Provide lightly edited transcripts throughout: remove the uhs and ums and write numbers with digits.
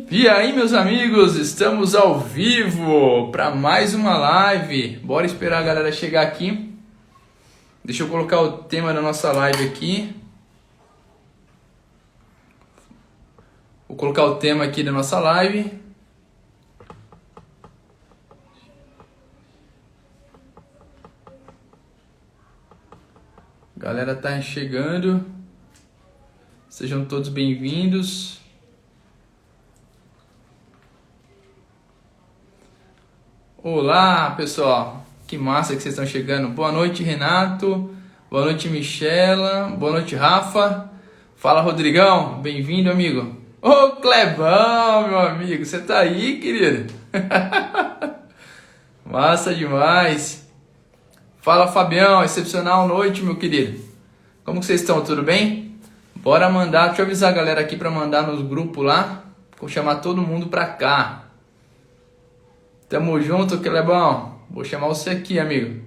E aí, meus amigos, estamos ao vivo para mais uma live. Bora esperar a galera chegar aqui. Deixa eu colocar o tema da nossa live aqui. Vou colocar o tema aqui da nossa live. A galera tá chegando. Sejam todos bem-vindos. Olá, pessoal. Que massa que vocês estão chegando. Boa noite, Renato. Boa noite, Michela. Boa noite, Rafa. Fala, Rodrigão. Bem-vindo, amigo. Ô, Clebão, meu amigo. Você tá aí, querido? Massa demais. Fala, Fabião. Excepcional noite, meu querido. Como que vocês estão? Tudo bem? Bora mandar. Deixa eu avisar a galera aqui para mandar nos grupos lá. Vou chamar todo mundo pra cá. Tamo junto, Clebão. Vou chamar você aqui, amigo.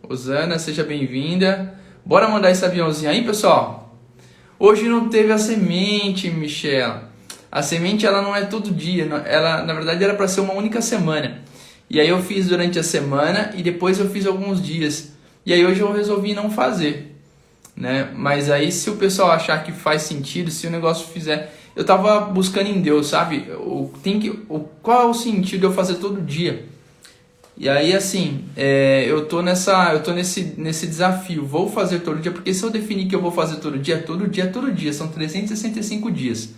Rosana, seja bem-vinda. Bora mandar esse aviãozinho aí, pessoal? Hoje não teve a semente, Michela. A semente, ela não é todo dia. Ela, na verdade, era para ser uma única semana. E aí eu fiz durante a semana e depois eu fiz alguns dias. E aí hoje eu resolvi não fazer, né? Mas aí se o pessoal achar que faz sentido, se o negócio fizer... Eu tava buscando em Deus, sabe? Qual é o sentido de eu fazer todo dia? E aí, assim, eu tô nesse desafio. Vou fazer todo dia, porque se eu definir que eu vou fazer todo dia, são 365 dias,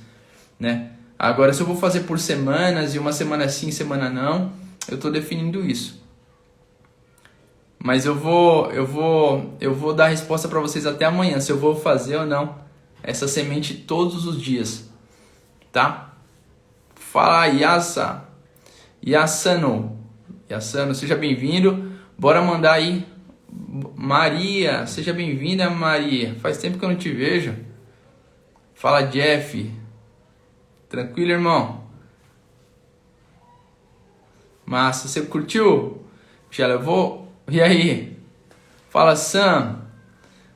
né? Agora, se eu vou fazer por semanas, e uma semana sim, semana não, eu tô definindo isso. Mas eu vou dar a resposta para vocês até amanhã, se eu vou fazer ou não essa semente todos os dias. Tá? Fala, Yassano, seja bem-vindo. Bora mandar aí. Maria, seja bem-vinda, Maria. Faz tempo que eu não te vejo. Fala, Jeff. Tranquilo, irmão? Massa, você curtiu? Já levou? E aí? Fala, Sam.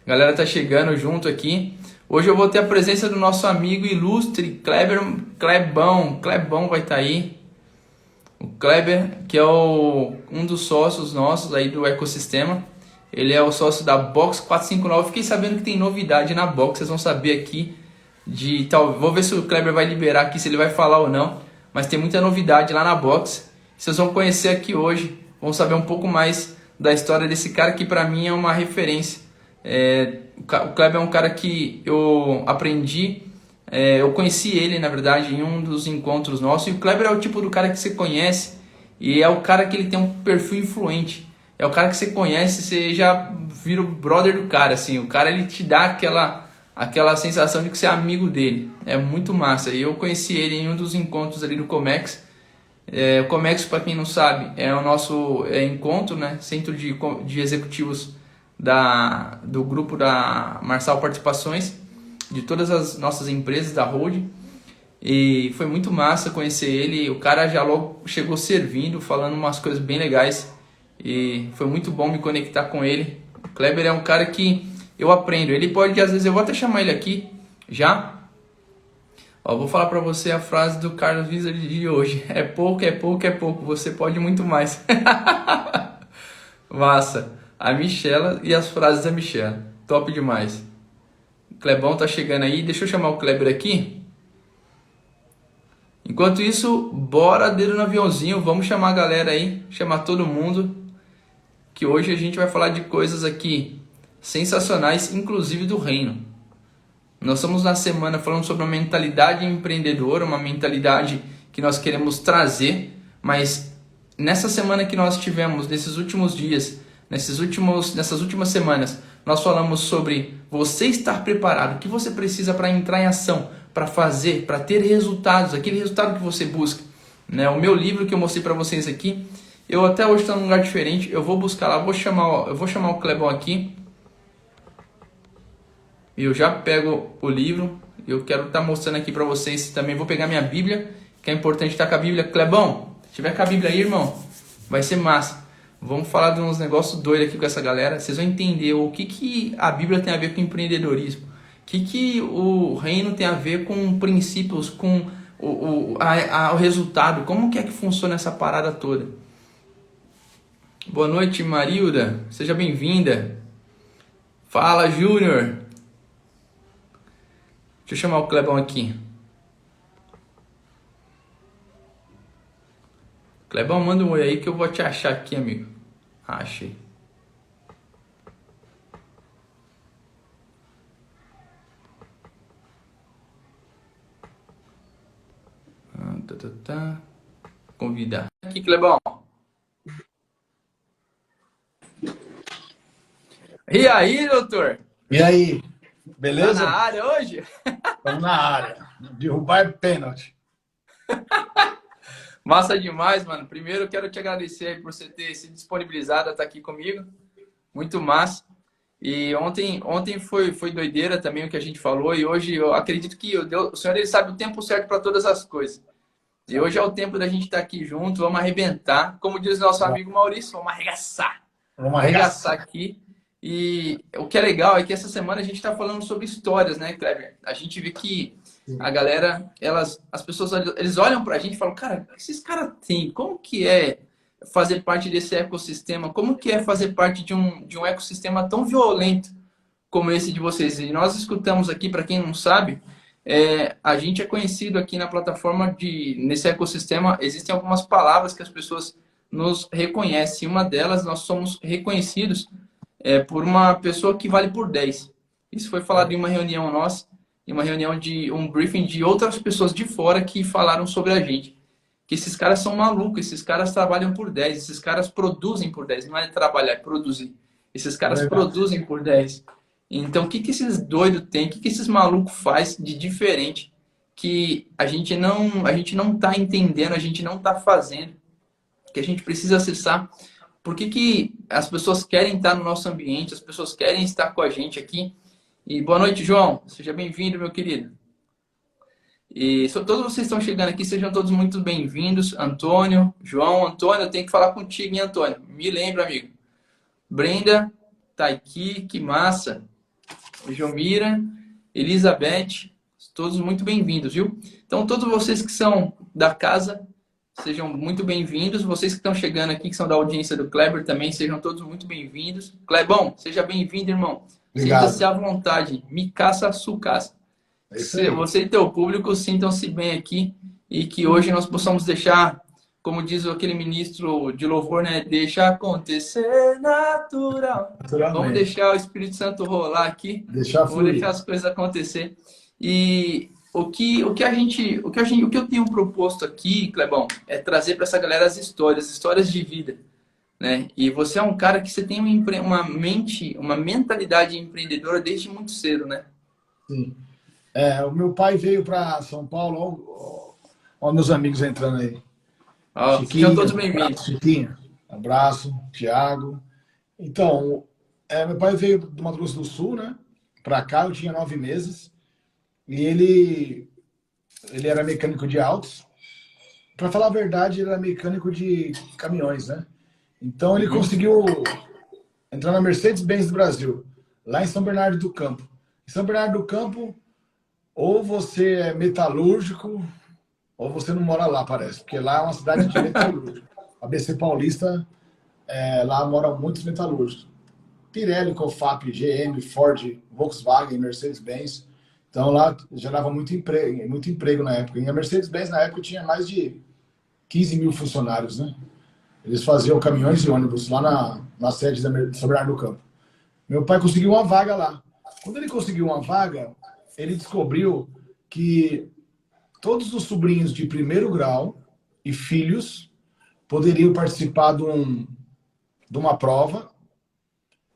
A galera tá chegando junto aqui. Hoje eu vou ter a presença do nosso amigo ilustre, Clebão. Clebão vai estar aí. O Kleber, que é um dos sócios nossos aí do ecossistema. Ele é o sócio da Box 459. Fiquei sabendo que tem novidade na Box. Vocês vão saber aqui vou ver se o Kleber vai liberar aqui, se ele vai falar ou não. Mas tem muita novidade lá na Box. Vocês vão conhecer aqui hoje. Vão saber um pouco mais da história desse cara que para mim é uma referência. O Kleber é um cara que eu aprendi, eu conheci ele, na verdade, em um dos encontros nossos. E o Kleber é o tipo do cara que você conhece e é o cara que ele tem um perfil influente. É o cara que você conhece, você já vira o brother do cara, assim. O cara, ele te dá aquela sensação de que você é amigo dele. É muito massa. E eu conheci ele em um dos encontros ali do Comex. O Comex, para quem não sabe, é o nosso encontro, né? Centro de executivos do grupo da Marçal Participações, de todas as nossas empresas da holding. E foi muito massa conhecer ele. O cara já logo chegou servindo, falando umas coisas bem legais, e foi muito bom me conectar com ele. O Kleber é um cara que eu aprendo. Ele pode, às vezes, eu vou até chamar ele aqui já. Vou falar pra você a frase do Carlos Wizard de hoje: é pouco, é pouco, é pouco, você pode muito mais. Massa. A Michela e as frases da Michela. Top demais. O Clebão tá chegando aí. Deixa eu chamar o Kleber aqui. Enquanto isso, bora dedo no aviãozinho. Vamos chamar a galera aí. Chamar todo mundo. Que hoje a gente vai falar de coisas aqui sensacionais, inclusive do reino. Nós estamos na semana falando sobre uma mentalidade empreendedora, uma mentalidade que nós queremos trazer. Mas nessa semana que nós tivemos, nesses últimos dias, nessas últimas semanas, nós falamos sobre você estar preparado, o que você precisa para entrar em ação, para fazer, para ter resultados, aquele resultado que você busca, né? O meu livro que eu mostrei para vocês aqui, eu até hoje estou num lugar diferente, eu vou buscar lá, eu vou chamar o Clebão aqui, e eu já pego o livro, eu quero estar mostrando aqui para vocês também. Vou pegar minha Bíblia, que é importante estar com a Bíblia. Clebão, se tiver com a Bíblia aí, irmão, vai ser massa. Vamos falar de uns negócios doidos aqui com essa galera. Vocês vão entender o que a Bíblia tem a ver com empreendedorismo. que o reino tem a ver com princípios, com o resultado? Como que é que funciona essa parada toda? Boa noite, Marilda. Seja bem-vinda. Fala, Júnior. Deixa eu chamar o Clebão aqui. Clebão, manda um oi aí que eu vou te achar aqui, amigo. Achei. Convidar. Aqui, Clebão. E aí, doutor? E aí, Tá beleza? na área hoje? Estamos na área. Derrubar pênalti. Massa demais, mano. Primeiro, eu quero te agradecer aí por você ter se disponibilizado a estar aqui comigo. Muito massa. E ontem foi doideira também o que a gente falou. E hoje eu acredito que o Senhor ele sabe o tempo certo para todas as coisas. E hoje é o tempo da gente estar aqui junto. Vamos arrebentar. Como diz nosso amigo Maurício, vamos arregaçar. Vamos arregaçar Aqui. E o que é legal é que essa semana a gente está falando sobre histórias, né, Kleber? A gente vê que a galera, as pessoas, eles olham pra gente e falam, cara, o que esses caras têm? Como que é fazer parte desse ecossistema? Como que é fazer parte de um ecossistema tão violento como esse de vocês? E nós escutamos aqui, para quem não sabe, a gente é conhecido aqui na plataforma nesse ecossistema, existem algumas palavras que as pessoas nos reconhecem. Uma delas, nós somos reconhecidos por uma pessoa que vale por 10. Isso foi falado em uma reunião nossa, em uma reunião de um briefing de outras pessoas de fora que falaram sobre a gente. Que esses caras são malucos, esses caras trabalham por 10, esses caras produzem por 10, não é trabalhar, é produzir. Esses caras produzem por 10. Então, o que esses doidos têm, o que esses malucos faz de diferente que a gente não está entendendo, a gente não está fazendo, que a gente precisa acessar. Por que as pessoas querem estar no nosso ambiente, as pessoas querem estar com a gente aqui? E boa noite, João. Seja bem-vindo, meu querido. E todos vocês estão chegando aqui, sejam todos muito bem-vindos. Antônio, João, Antônio, eu tenho que falar contigo, hein, Antônio? Me lembra, amigo. Brenda, tá aqui, que massa. Jomira, Elizabeth, todos muito bem-vindos, viu? Então, todos vocês que são da casa, sejam muito bem-vindos. Vocês que estão chegando aqui, que são da audiência do Kleber também, sejam todos muito bem-vindos. Clebão, seja bem-vindo, irmão. Sinta-se à vontade. Me caça, su caça. Você e teu público sintam-se bem aqui e que hoje nós possamos deixar, como diz aquele ministro de louvor, né? Deixa acontecer natural. Vamos deixar o Espírito Santo rolar aqui. Vamos deixar as coisas acontecer. E o que eu tenho proposto aqui, Clebão, é trazer para essa galera as histórias de vida, né? E você é um cara que você tem uma mentalidade empreendedora desde muito cedo, né? Sim. O meu pai veio para São Paulo, olha meus amigos entrando aí. Sejam todos bem-vindos. Chiquinho, abraço, Thiago. Então, meu pai veio do Mato Grosso do Sul, né? Para cá, eu tinha 9 meses. E ele era mecânico de autos. Para falar a verdade, ele era mecânico de caminhões, né? Então ele conseguiu entrar na Mercedes-Benz do Brasil, lá em São Bernardo do Campo. Em São Bernardo do Campo, ou você é metalúrgico, ou você não mora lá, parece. Porque lá é uma cidade de metalúrgico. A BC Paulista, lá moram muitos metalúrgicos. Pirelli, Cofap, GM, Ford, Volkswagen, Mercedes-Benz. Então lá gerava muito emprego na época. E a Mercedes-Benz na época tinha mais de 15 mil funcionários, né? Eles faziam caminhões e ônibus lá na sede de São Bernardo do Campo. Meu pai conseguiu uma vaga lá. Quando ele conseguiu uma vaga, ele descobriu que todos os sobrinhos de primeiro grau e filhos poderiam participar de uma prova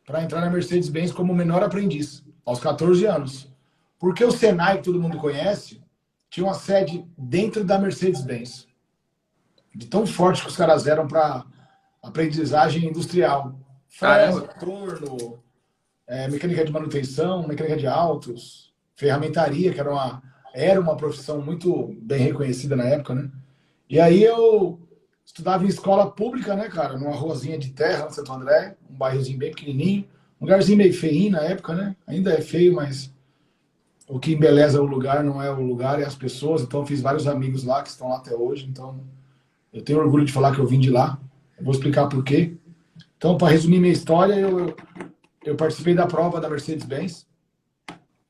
para entrar na Mercedes-Benz como menor aprendiz, aos 14 anos. Porque o Senai, que todo mundo conhece, tinha uma sede dentro da Mercedes-Benz. De tão forte que os caras eram para aprendizagem industrial. Fresa, torno, mecânica de manutenção, mecânica de autos, ferramentaria, que era uma profissão muito bem reconhecida na época, né? E aí eu estudava em escola pública, né, cara? Numa ruazinha de terra, no Santo André, um bairrozinho bem pequenininho, um lugarzinho meio feinho na época, né? Ainda é feio, mas o que embeleza o lugar não é o lugar, é as pessoas. Então, eu fiz vários amigos lá que estão lá até hoje. Então, eu tenho orgulho de falar que eu vim de lá. Eu vou explicar por quê. Então, para resumir minha história, eu participei da prova da Mercedes-Benz.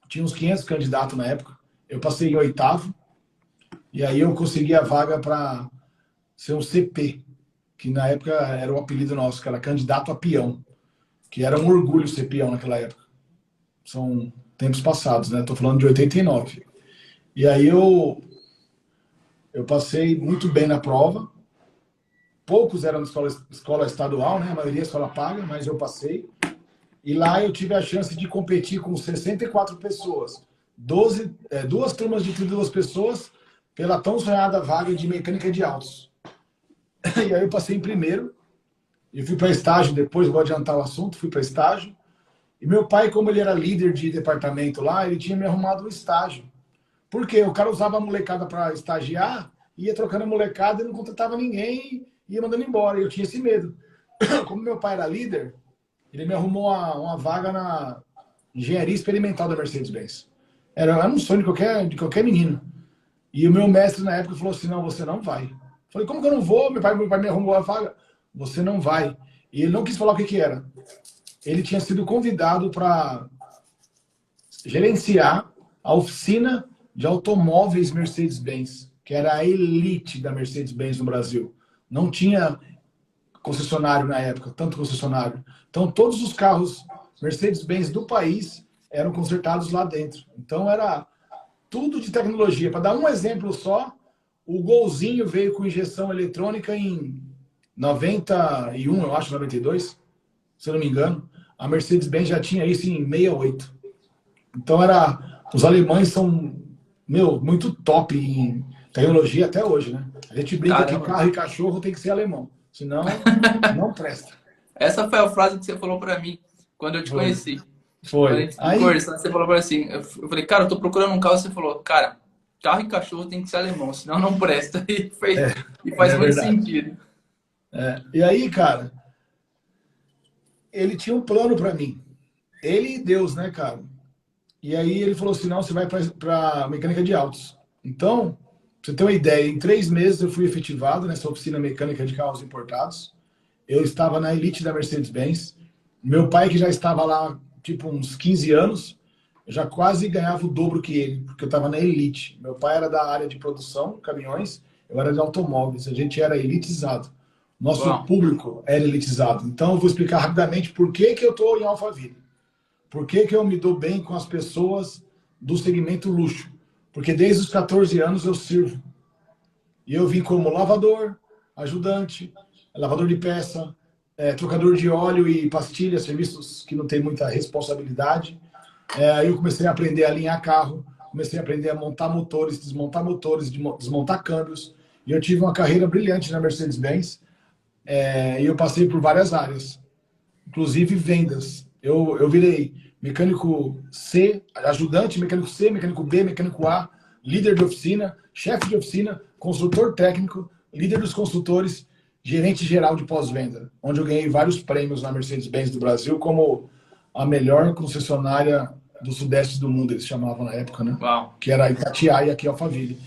Tinha uns 500 candidatos na época. Eu passei em oitavo. E aí eu consegui a vaga para ser um CP, que na época era o apelido nosso, que era candidato a peão, que era um orgulho ser peão naquela época. São tempos passados, né? Tô falando de 89. E aí eu passei muito bem na prova. Poucos eram de escola estadual, né? A maioria escola paga, mas eu passei. E lá eu tive a chance de competir com 64 pessoas. Duas turmas de 32 pessoas pela tão sonhada vaga de mecânica de autos. E aí eu passei em primeiro. E fui para estágio depois, vou adiantar o assunto, fui para estágio. E meu pai, como ele era líder de departamento lá, ele tinha me arrumado um estágio. Por quê? O cara usava a molecada para estagiar, ia trocando a molecada e não contratava ninguém, ia mandando embora. E eu tinha esse medo. Como meu pai era líder, ele me arrumou uma vaga na engenharia experimental da Mercedes-Benz. Era um sonho de qualquer menino. E o meu mestre na época falou assim, não, você não vai. Eu falei, como que eu não vou? Meu pai me arrumou a vaga. Você não vai. E ele não quis falar o que que era. Ele tinha sido convidado para gerenciar a oficina de automóveis Mercedes-Benz, que era a elite da Mercedes-Benz no Brasil. Não tinha concessionário na época, tanto concessionário. Então, todos os carros Mercedes-Benz do país eram consertados lá dentro. Então, era tudo de tecnologia. Para dar um exemplo só, o Golzinho veio com injeção eletrônica em 91, eu acho, 92, se eu não me engano. A Mercedes-Benz já tinha isso em 68. Então, os alemães são, muito top em tecnologia até hoje, né? A gente brinca que Caramba. carro e cachorro tem que ser alemão. Senão, não presta. Essa foi a frase que você falou pra mim quando eu te Foi. conheci. Quando a Foi. gente se Aí, conversando, você falou pra mim assim, eu falei, cara, eu tô procurando um carro, você falou, cara, carro e cachorro tem que ser alemão, senão não presta. E faz é muito verdade. sentido. E aí, cara, ele tinha um plano para mim. Ele e Deus, né, cara? E aí ele falou assim, não, você vai para mecânica de autos. Então, pra você ter uma ideia, em 3 meses eu fui efetivado nessa oficina mecânica de carros importados. Eu estava na elite da Mercedes-Benz. Meu pai, que já estava lá, tipo, uns 15 anos, eu já quase ganhava o dobro que ele, porque eu estava na elite. Meu pai era da área de produção, caminhões, eu era de automóveis, a gente era elitizado. Nosso Bom, público era elitizado. Então, eu vou explicar rapidamente por que que eu estou em Alphaville. Por que que eu me dou bem com as pessoas do segmento luxo? Porque desde os 14 anos eu sirvo. E eu vim como lavador, ajudante, lavador de peça, trocador de óleo e pastilha, serviços que não tem muita responsabilidade. Aí eu comecei a aprender a alinhar carro, comecei a aprender a montar motores, desmontar câmbios. E eu tive uma carreira brilhante na Mercedes-Benz. E eu passei por várias áreas, inclusive vendas. Eu virei mecânico C, ajudante, mecânico C, mecânico B, mecânico A, líder de oficina, chefe de oficina, consultor técnico, líder dos consultores, gerente geral de pós-venda, onde eu ganhei vários prêmios na Mercedes-Benz do Brasil como a melhor concessionária do sudeste do mundo, eles chamavam na época, né? uau. Que era Itatiaia, aqui Alphaville.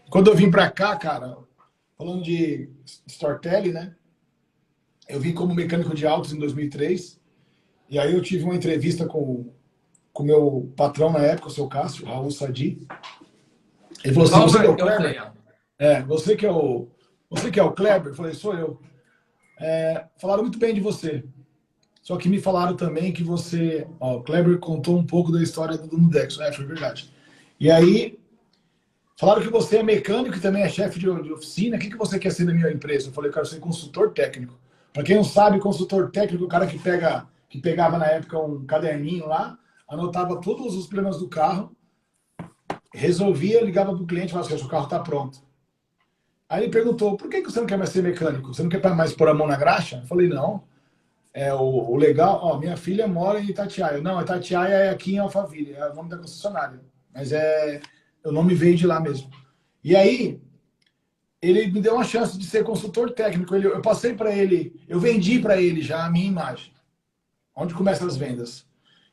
Quando eu vim para cá, cara, falando de storytelling, né? Eu vim como mecânico de autos em 2003. E aí eu tive uma entrevista com o meu patrão na época, o seu Cássio, Raul Sadi. Ele falou assim, Fala você que é pra o que eu Kleber? tenho. Você que é o Kleber? Eu falei, sou eu. Falaram muito bem de você. Só que me falaram também que você... Ó, o Kleber contou um pouco da história do Nudex. Foi verdade. E aí, falaram que você é mecânico e também é chefe de oficina. O que você quer ser na minha empresa? Eu falei, eu quero ser consultor técnico. Para quem não sabe, consultor técnico, o cara que pegava na época um caderninho lá, anotava todos os problemas do carro, resolvia, ligava para o cliente e falava assim, o carro está pronto. Aí ele perguntou, por que você não quer mais ser mecânico? Você não quer mais pôr a mão na graxa? Eu falei, não. O legal, ó, minha filha mora em Itatiaia. Não, Itatiaia é aqui em Alphaville, é o nome da concessionária. Mas o nome veio de lá mesmo. E aí, ele me deu uma chance de ser consultor técnico. Eu passei para ele, eu vendi para ele já a minha imagem. Onde começam as vendas?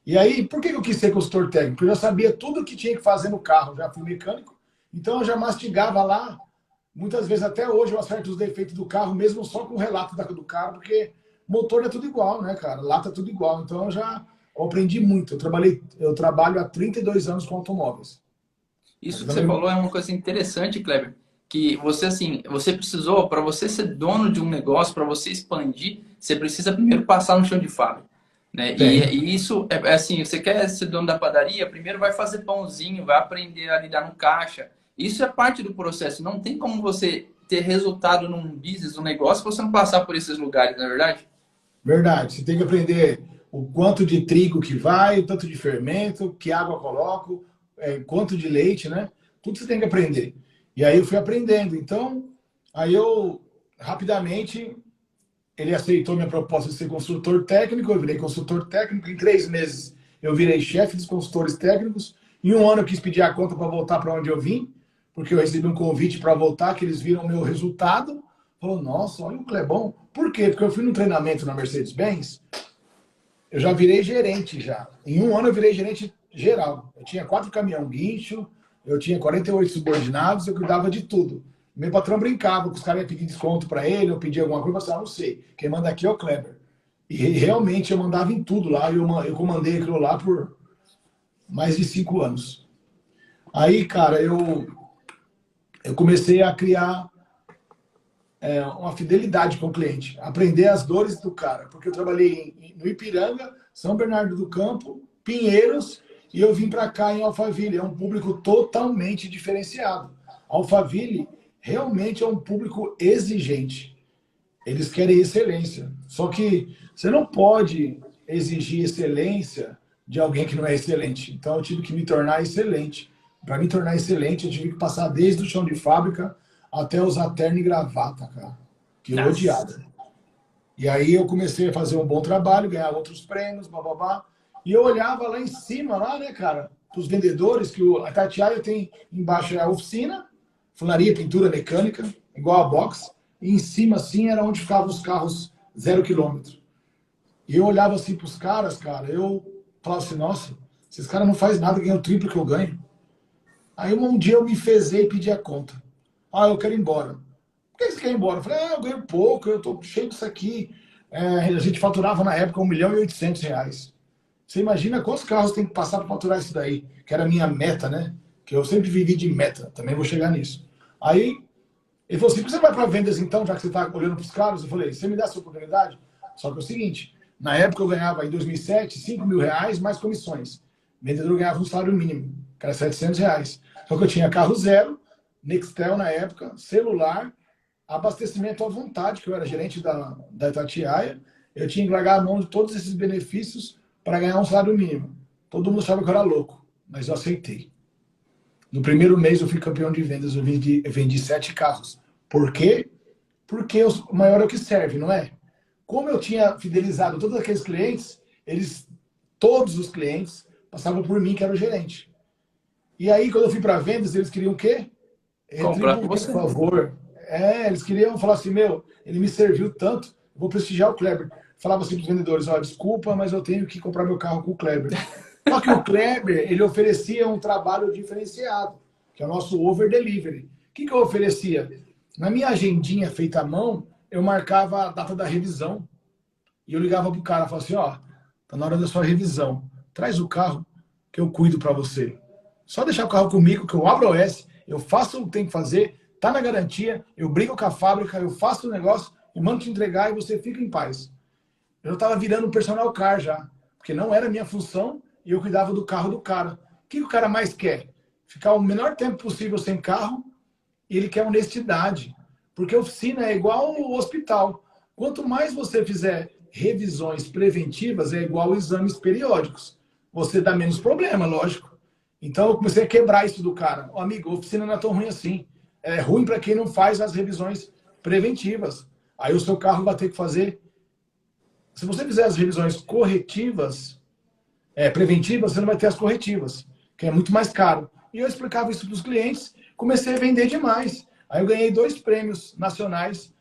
E aí, por que eu quis ser consultor técnico? Porque eu já sabia tudo o que tinha que fazer no carro, já fui mecânico, então eu já mastigava lá. Muitas vezes, até hoje, eu acerto os defeitos do carro, mesmo só com o relato do carro, porque motor é tudo igual, né, cara? Lata é tudo igual. Então eu aprendi muito. Eu trabalho há 32 anos com automóveis. Isso que você falou é uma coisa interessante, Kleber, que você assim, você precisou, para você ser dono de um negócio, para você expandir, você precisa primeiro passar no chão de fábrica, né? Tem. E isso é assim, você quer ser dono da padaria, primeiro vai fazer pãozinho, vai aprender a lidar no caixa. Isso é parte do processo. Não tem como você ter resultado num business, num negócio, se você não passar por esses lugares, não é verdade? Verdade. Você tem que aprender o quanto de trigo que vai, o tanto de fermento, que água coloco, quanto de leite, né? Tudo você tem que aprender. E aí eu fui aprendendo. Então, aí eu, rapidamente, ele aceitou minha proposta de ser consultor técnico, eu virei consultor técnico. Em 3 meses, eu virei chefe dos consultores técnicos. Em um ano, eu quis pedir a conta para voltar para onde eu vim, porque eu recebi um convite para voltar, que eles viram o meu resultado. Falou, nossa, olha o Clebão. Por quê? Porque eu fui num treinamento na Mercedes-Benz, eu já virei gerente já. Em um ano, eu virei gerente geral. Eu tinha 4 caminhão guincho, eu tinha 48 subordinados, eu cuidava de tudo. Meu patrão brincava, que os caras iam pedir desconto para ele, eu pedia alguma coisa, eu falava, não sei, quem manda aqui é o Kleber. E realmente eu mandava em tudo lá, eu comandei aquilo lá por mais de 5 anos. Aí, cara, eu comecei a criar uma fidelidade com o cliente, aprender as dores do cara, porque eu trabalhei no Ipiranga, São Bernardo do Campo, Pinheiros, e eu vim para cá em Alphaville. É um público totalmente diferenciado. Alphaville realmente é um público exigente. Eles querem excelência. Só que você não pode exigir excelência de alguém que não é excelente. Então eu tive que me tornar excelente. Para me tornar excelente, eu tive que passar desde o chão de fábrica até usar terno e gravata, cara. Que eu Nossa. odiava. E aí eu comecei a fazer um bom trabalho, ganhar outros prêmios, bababá. E eu olhava lá em cima, lá, né, cara, os vendedores, que a Itatiaia tem embaixo a oficina, funilaria, pintura, mecânica, igual a box. E em cima, assim, era onde ficavam os carros 0 km. E eu olhava assim pros caras, cara, eu falava assim, nossa, esses caras não fazem nada, ganham o triplo que eu ganho. Aí um dia eu me fezei e pedi a conta. Ah, eu quero ir embora. Por que você quer ir embora? Eu falei, eu ganho pouco, eu tô cheio disso aqui. A gente faturava na época 1.800.000 reais. Você imagina quantos carros tem que passar para faturar isso daí? Que era a minha meta, né? Que eu sempre vivi de meta. Também vou chegar nisso. Aí, ele falou assim, por que você vai para vendas então, já que você está olhando para os caras? Eu falei, você me dá essa oportunidade? Só que é o seguinte, na época eu ganhava, em 2007, 5.000 reais mais comissões. O vendedor ganhava um salário mínimo, que era 700 reais. Só que eu tinha carro zero, Nextel na época, celular, abastecimento à vontade, que eu era gerente da Itatiaia. Eu tinha que largar a mão de todos esses benefícios para ganhar um salário mínimo. Todo mundo achava que eu era louco, mas eu aceitei. No primeiro mês eu fui campeão de vendas, eu vendi 7 carros. Por quê? Porque o maior é o que serve, não é? Como eu tinha fidelizado todos aqueles clientes, todos os clientes, passavam por mim, que era o gerente. E aí, quando eu fui para vendas, eles queriam o quê? Comprar com Retribuir, você. por favor. Eles queriam falar assim, ele me serviu tanto, eu vou prestigiar o Kleber. Falava assim para os vendedores, desculpa, mas eu tenho que comprar meu carro com o Kleber. Só que o Kleber, ele oferecia um trabalho diferenciado, que é o nosso over delivery. O que eu oferecia? Na minha agendinha feita à mão, eu marcava a data da revisão. E eu ligava pro cara, falava assim, tá na hora da sua revisão. Traz o carro que eu cuido para você. Só deixar o carro comigo, que eu abro o OS, eu faço o que tem que fazer, tá na garantia, eu brigo com a fábrica, eu faço o negócio e mando te entregar e você fica em paz. Eu estava virando um personal car já, porque não era minha função e eu cuidava do carro do cara. O que o cara mais quer? Ficar o menor tempo possível sem carro e ele quer honestidade. Porque a oficina é igual o hospital. Quanto mais você fizer revisões preventivas, é igual exames periódicos. Você dá menos problema, lógico. Então eu comecei a quebrar isso do cara. Amigo, a oficina não é tão ruim assim. É ruim para quem não faz as revisões preventivas. Aí o seu carro vai ter que fazer. Se você fizer as revisões corretivas, preventivas, você não vai ter as corretivas, que é muito mais caro. E eu explicava isso para os clientes, comecei a vender demais. Aí eu ganhei 2 prêmios nacionais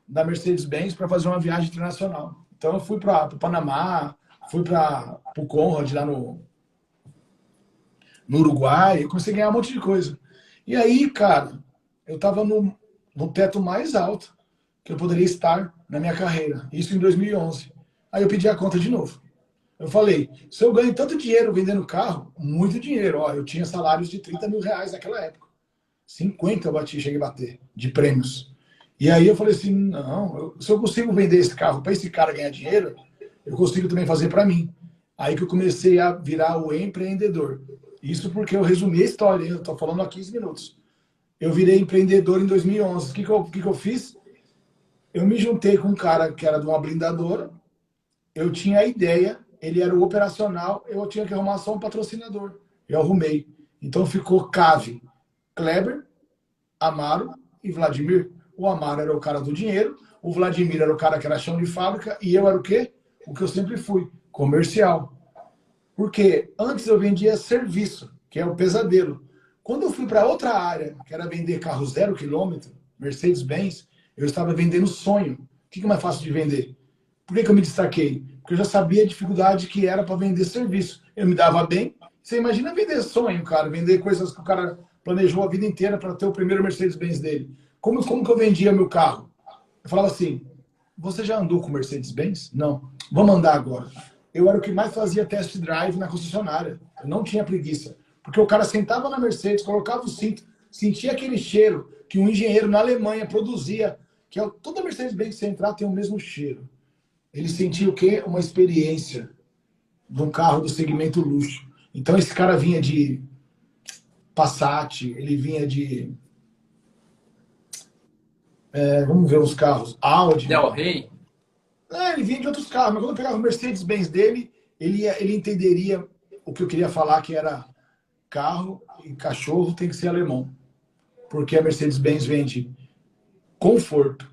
da Mercedes-Benz para fazer uma viagem internacional. Então eu fui para o Panamá, fui para o Conrad lá no Uruguai, eu comecei a ganhar um monte de coisa. E aí, cara, eu estava no teto mais alto que eu poderia estar na minha carreira. Isso em 2011. Aí eu pedi a conta de novo. Eu falei, se eu ganho tanto dinheiro vendendo carro, muito dinheiro. Ó, eu tinha salários de 30 mil reais naquela época. 50 eu bati, cheguei a bater, de prêmios. E aí eu falei assim, não, se eu consigo vender esse carro para esse cara ganhar dinheiro, eu consigo também fazer para mim. Aí que eu comecei a virar o empreendedor. Isso porque eu resumi a história, hein? Eu estou falando há 15 minutos. Eu virei empreendedor em 2011. O que eu fiz? Eu me juntei com um cara que era de uma blindadora, eu tinha a ideia, ele era o operacional, eu tinha que arrumar só um patrocinador. Eu arrumei. Então ficou Cave, Kleber, Amaro e Vladimir. O Amaro era o cara do dinheiro, o Vladimir era o cara que era chão de fábrica, e eu era o quê? O que eu sempre fui, comercial. Porque antes eu vendia serviço, que é o pesadelo. Quando eu fui para outra área, que era vender carro 0 km, Mercedes-Benz, eu estava vendendo sonho. O que é mais fácil de vender? Por que eu me destaquei? Porque eu já sabia a dificuldade que era para vender serviço. Eu me dava bem. Você imagina vender sonho, cara, vender coisas que o cara planejou a vida inteira para ter o primeiro Mercedes-Benz dele. Como que eu vendia meu carro? Eu falava assim, você já andou com Mercedes-Benz? Não. Vamos andar agora. Eu era o que mais fazia test drive na concessionária. Eu não tinha preguiça. Porque o cara sentava na Mercedes, colocava o cinto, sentia aquele cheiro que um engenheiro na Alemanha produzia, que é toda Mercedes-Benz que você entrar tem o mesmo cheiro. Ele sentia o quê? Uma experiência de um carro do segmento luxo. Então esse cara vinha de Passat, ele vinha de... vamos ver os carros. Audi. Del Rey. Ele vinha de outros carros, mas quando eu pegava o Mercedes-Benz dele, ele entenderia o que eu queria falar, que era carro e cachorro tem que ser alemão. Porque a Mercedes-Benz vende conforto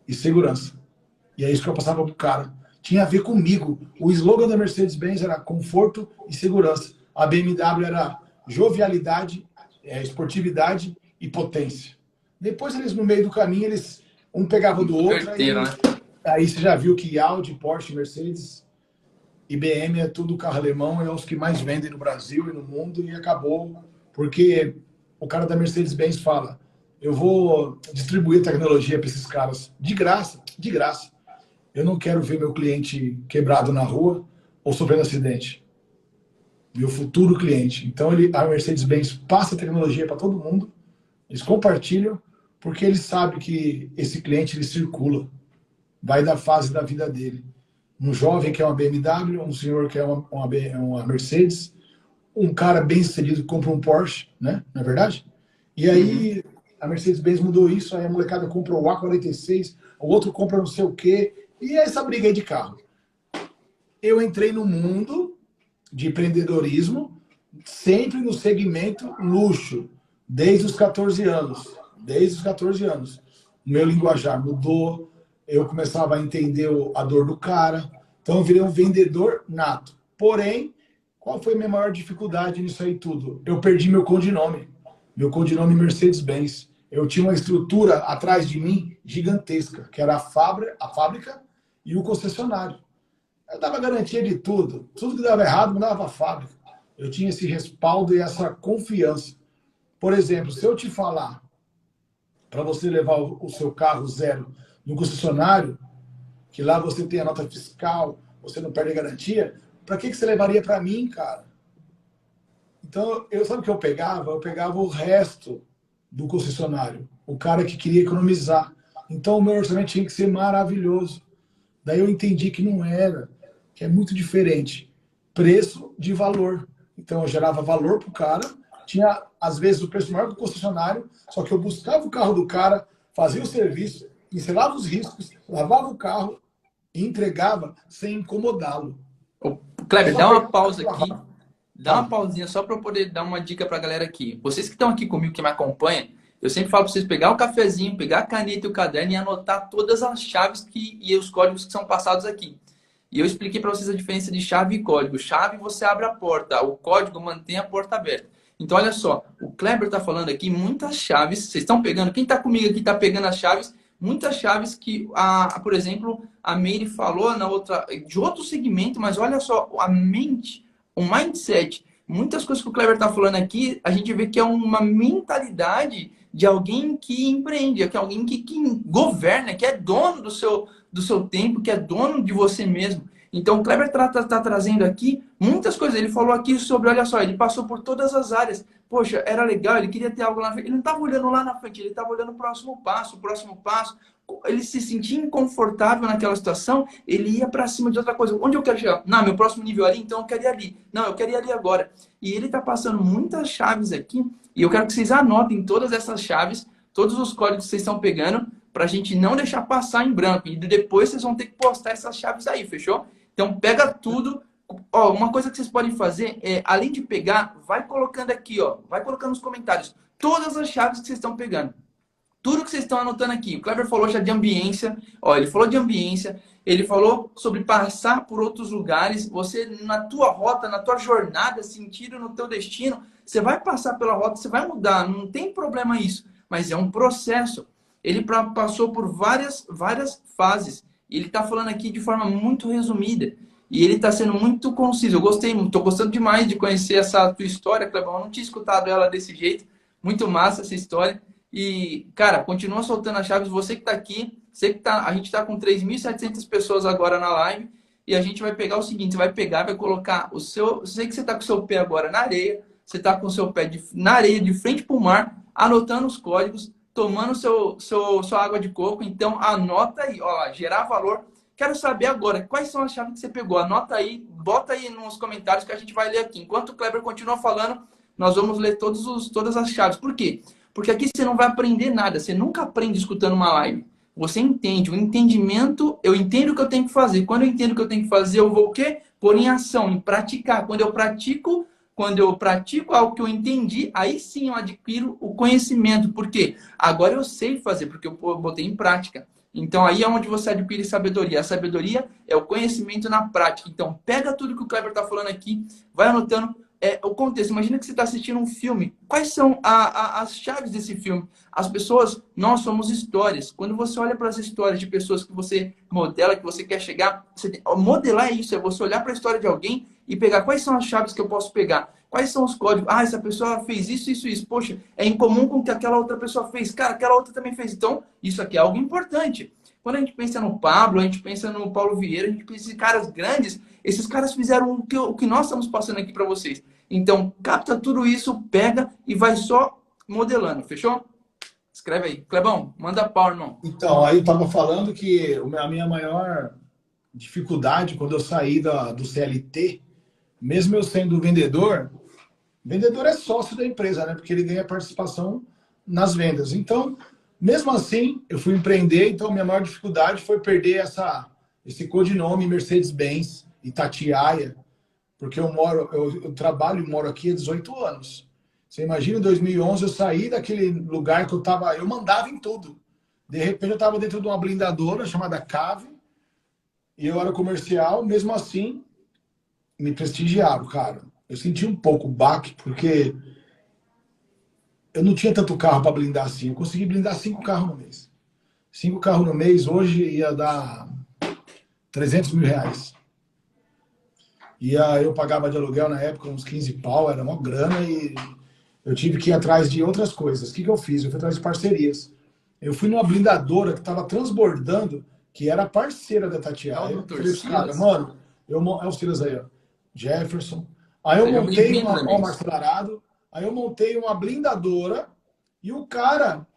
e segurança. E é isso que eu passava pro cara. Tinha a ver comigo. O slogan da Mercedes-Benz era conforto e segurança. A BMW era jovialidade, esportividade e potência. Depois eles, no meio do caminho, um pegava do outro. Aí você já viu que Audi, Porsche, Mercedes e BM é tudo carro alemão, é os que mais vendem no Brasil e no mundo, e acabou. Porque o cara da Mercedes-Benz fala, eu vou distribuir tecnologia para esses caras de graça, de graça. Eu não quero ver meu cliente quebrado na rua ou sofrendo acidente. Meu futuro cliente. Então a Mercedes-Benz passa tecnologia para todo mundo, eles compartilham, porque eles sabem que esse cliente ele circula, vai da fase da vida dele. Um jovem que é uma BMW, um senhor que é uma Mercedes, um cara bem sucedido que compra um Porsche, né? Não é verdade? E aí a Mercedes-Benz mudou isso, aí a molecada compra o A46, o outro compra não sei o quê. E essa briga aí de carro. Eu entrei no mundo de empreendedorismo, sempre no segmento luxo, desde os 14 anos. Desde os 14 anos. O meu linguajar mudou, eu começava a entender a dor do cara, então eu virei um vendedor nato. Porém, qual foi a minha maior dificuldade nisso aí tudo? Eu perdi meu codinome Mercedes-Benz. Eu tinha uma estrutura atrás de mim gigantesca, que era a fábrica e o concessionário. Eu dava garantia de tudo. Tudo que dava errado, mandava para a fábrica. Eu tinha esse respaldo e essa confiança. Por exemplo, se eu te falar para você levar o seu carro zero no concessionário, que lá você tem a nota fiscal, você não perde a garantia, para que você levaria para mim, cara? Então, sabe o que eu pegava? Eu pegava o resto do concessionário. O cara que queria economizar. Então, o meu orçamento tinha que ser maravilhoso. Daí eu entendi que não era, que é muito diferente. Preço de valor. Então eu gerava valor para o cara, tinha às vezes o preço maior do concessionário, só que eu buscava o carro do cara, fazia o serviço, ensinava os riscos, lavava o carro e entregava sem incomodá-lo. Kleber, dá uma pausa aqui. Dá uma pausinha só para eu poder dar uma dica para a galera aqui. Vocês que estão aqui comigo, que me acompanham, eu sempre falo para vocês pegar o cafezinho, pegar a caneta e o caderno e anotar todas as chaves e os códigos que são passados aqui. E eu expliquei para vocês a diferença de chave e código. Chave, você abre a porta. O código mantém a porta aberta. Então, olha só. O Kleber está falando aqui muitas chaves. Vocês estão pegando? Quem está comigo aqui está pegando as chaves. muitas chaves que, por exemplo, a Meire falou na outra, de outro segmento, mas olha só, a mente, o mindset, muitas coisas que o Kleber está falando aqui, a gente vê que é uma mentalidade de alguém que empreende, que é alguém que governa, que é dono do seu tempo, que é dono de você mesmo. Então, o Kleber tá trazendo aqui muitas coisas. Ele falou aqui sobre, olha só, ele passou por todas as áreas. Poxa, era legal, ele queria ter algo lá na frente. Ele não estava olhando lá na frente, ele estava olhando o próximo passo, o próximo passo. Ele se sentia inconfortável naquela situação, ele ia para cima de outra coisa. Onde eu quero chegar? Não, meu próximo nível ali, então eu quero ir ali. Não, eu quero ir ali agora. E ele está passando muitas chaves aqui, e eu quero que vocês anotem todas essas chaves, todos os códigos que vocês estão pegando, para a gente não deixar passar em branco. E depois vocês vão ter que postar essas chaves aí, fechou? Então pega tudo. Ó, uma coisa que vocês podem fazer é, além de pegar, vai colocando aqui, ó, vai colocando nos comentários todas as chaves que vocês estão pegando. Tudo que vocês estão anotando aqui. O Kleber falou já de ambiência, ó, ele falou de ambiência, ele falou sobre passar por outros lugares, você na tua rota, na tua jornada, sentido no teu destino, você vai passar pela rota, você vai mudar, não tem problema isso, mas é um processo. Ele passou por várias fases. E ele está falando aqui de forma muito resumida. E ele está sendo muito conciso. Eu gostei, estou gostando demais de conhecer essa tua história, Clebão. Eu não tinha escutado ela desse jeito. Muito massa essa história. E, cara, continua soltando as chaves. Você que está aqui, você que tá, a gente está com 3.700 pessoas agora na live. E a gente vai pegar o seguinte: você vai pegar, vai colocar o seu. Eu sei que você está com o seu pé agora na areia, você está com o seu pé na areia, de frente para o mar, anotando os códigos, tomando sua água de coco. Então, anota aí, ó, gerar valor. Quero saber agora, quais são as chaves que você pegou? Anota aí, bota aí nos comentários que a gente vai ler aqui. Enquanto o Kleber continua falando, nós vamos ler todas as chaves. Por quê? Porque aqui você não vai aprender nada. Você nunca aprende escutando uma live. Você entende. O entendimento, eu entendo o que eu tenho que fazer. Quando eu entendo o que eu tenho que fazer, eu vou o quê? Pôr em ação, em praticar. Quando eu pratico algo que eu entendi, aí sim eu adquiro o conhecimento. Por quê? Agora eu sei fazer, porque eu botei em prática. Então aí é onde você adquire sabedoria. A sabedoria é o conhecimento na prática. Então pega tudo que o Kleber está falando aqui, vai anotando o contexto. Imagina que você está assistindo um filme. Quais são as chaves desse filme? As pessoas, nós somos histórias. Quando você olha para as histórias de pessoas que você modela, que você quer chegar, modelar é isso, é você olhar para a história de alguém e pegar quais são as chaves que eu posso pegar. Quais são os códigos? Ah, essa pessoa fez isso, isso, isso. Poxa, é em comum com o que aquela outra pessoa fez. Cara, aquela outra também fez. Então, isso aqui é algo importante. Quando a gente pensa no Pablo, a gente pensa no Paulo Vieira, a gente pensa em caras grandes. Esses caras fizeram o que nós estamos passando aqui para vocês. Então, capta tudo isso, pega e vai só modelando. Fechou? Escreve aí. Clebão, manda pau, irmão. Então, aí eu estava falando que a minha maior dificuldade quando eu saí do CLT, mesmo eu sendo vendedor é sócio da empresa, né? Porque ele ganha participação nas vendas. Então, mesmo assim, eu fui empreender, então minha maior dificuldade foi perder esse codinome Mercedes-Benz, Itatiaia, porque eu trabalho e moro aqui há 18 anos. Você imagina, em 2011 eu saí daquele lugar que eu mandava em tudo. De repente eu estava dentro de uma blindadora chamada Cave, e eu era comercial, mesmo assim, me prestigiaram, cara. Eu senti um pouco o baque, porque eu não tinha tanto carro para blindar assim. Eu consegui blindar 5 carros no mês. 5 carros no mês, hoje ia dar 300 mil reais. Eu pagava de aluguel na época uns 15 pau, era uma grana, e eu tive que ir atrás de outras coisas. O que eu fiz? Eu fui atrás de parcerias. Eu fui numa blindadora que estava transbordando, que era parceira da Tatiana. Eu falei, cara, mano, é o Silas aí, ó. Jefferson. Aí eu montei aí eu montei uma blindadora, e o cara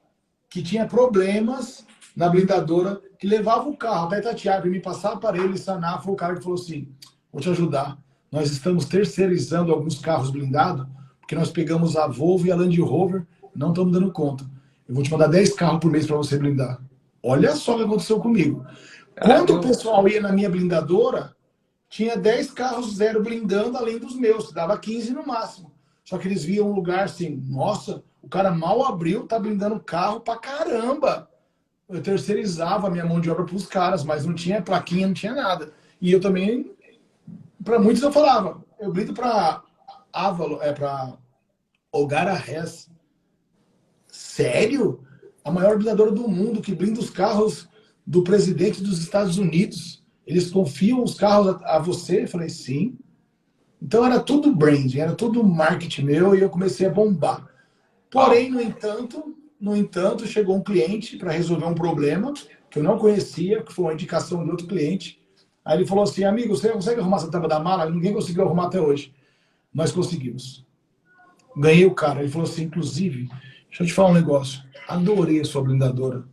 que tinha problemas na blindadora, que levava o carro até Itatiaia para me passar aparelho e sanar, foi o cara que falou assim: vou te ajudar. Nós estamos terceirizando alguns carros blindados, porque nós pegamos a Volvo e a Land Rover, não estamos dando conta. Eu vou te mandar 10 carros por mês para você blindar. Olha só o que aconteceu comigo. Quando o pessoal ia na minha blindadora, tinha 10 carros zero blindando, além dos meus, dava 15 no máximo. Só que eles viam um lugar assim, nossa, o cara mal abriu, tá blindando carro pra caramba. Eu terceirizava a minha mão de obra pros caras, mas não tinha plaquinha, não tinha nada. E eu também, para muitos eu falava, eu blindo pra Avalon, pra Ogara Res. Sério? a maior blindadora do mundo, que blinda os carros do presidente dos Estados Unidos. Eles confiam os carros a você? Eu falei, sim. Então era tudo branding, era tudo marketing meu e eu comecei a bombar. Porém, no entanto, chegou um cliente para resolver um problema que eu não conhecia, que foi uma indicação de outro cliente. Aí ele falou assim, amigo, você consegue arrumar essa tampa da mala? Ninguém conseguiu arrumar até hoje. Nós conseguimos. Ganhei o cara. Ele falou assim, inclusive, deixa eu te falar um negócio. Adorei a sua blindadora.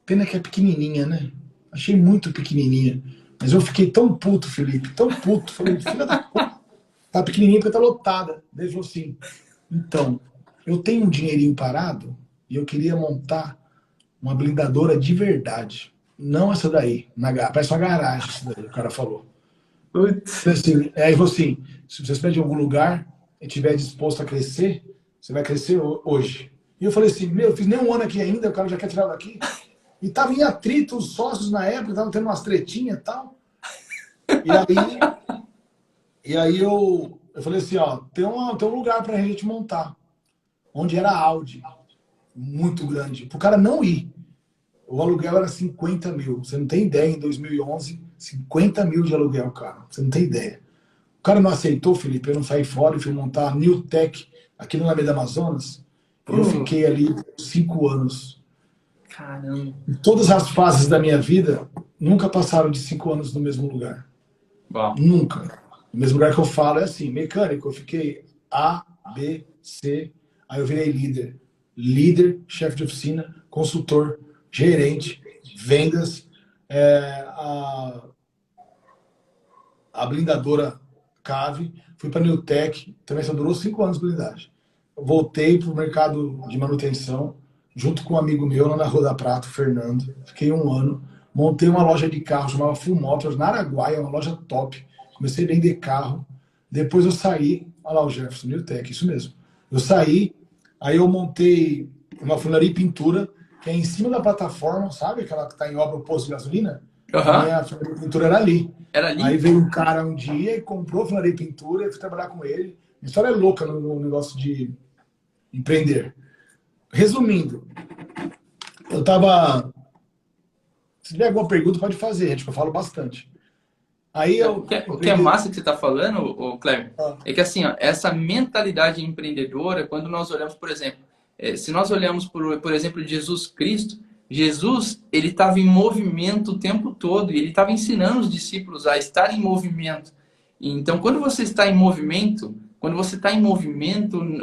Pena que é pequenininha, né? Achei muito pequenininha. Mas eu fiquei tão puto, Felipe, tão puto. Falei, filha da puta. Tá pequenininha porque tá lotada. Daí ele falou assim, então, eu tenho um dinheirinho parado e eu queria montar uma blindadora de verdade. Não essa daí. Parece uma garagem, isso daí, o cara falou. Putz. Assim, aí ele falou assim, se você estiver em algum lugar e estiver disposto a crescer, você vai crescer hoje. E eu falei assim, meu, eu fiz nem um ano aqui ainda, o cara já quer tirar daqui. E tava em atrito, os sócios na época, estavam tendo umas tretinhas e tal. E aí eu falei assim, ó, tem um lugar pra gente montar. Onde era Audi. Muito grande. Pro cara não ir. O aluguel era 50 mil. Você não tem ideia, em 2011, 50 mil de aluguel, cara. Você não tem ideia. O cara não aceitou, Felipe, eu não saí fora e fui montar a New Tech aqui no Alameda Amazonas. E eu fiquei ali 5 anos. Caramba. E todas as fases da minha vida nunca passaram de 5 anos no mesmo lugar. Bom. Nunca. O mesmo lugar que eu falo é assim, mecânico, eu fiquei A, B, C, aí eu virei líder. Líder, chefe de oficina, consultor, gerente, vendas, a blindadora Cave, fui para a New Tech, também só durou 5 anos de blindagem. Voltei para o mercado de manutenção, junto com um amigo meu lá na Rua da Prata, o Fernando. Fiquei 1 ano, montei uma loja de carro, chamava Full Motors, na Araguaia, uma loja top. Comecei a vender carro. Depois eu saí, olha lá o Jefferson, New Tech, isso mesmo. Eu saí, aí eu montei uma funilaria e pintura, que é em cima da plataforma, sabe? Aquela que está em obra, o posto de gasolina. A minha funilaria e pintura era ali. Era ali? Aí veio um cara um dia e comprou funilaria e pintura, eu fui trabalhar com ele. A história é louca no negócio de empreender. Resumindo, eu tava... Se tiver alguma pergunta, pode fazer, tipo, eu falo bastante. Aí O que é massa que você está falando, o Cleber, é que assim, ó, essa mentalidade empreendedora, quando nós olhamos, por exemplo, se nós olhamos, por exemplo, Jesus Cristo, Jesus, ele estava em movimento o tempo todo e ele estava ensinando os discípulos a estar em movimento. Então, quando você está em movimento,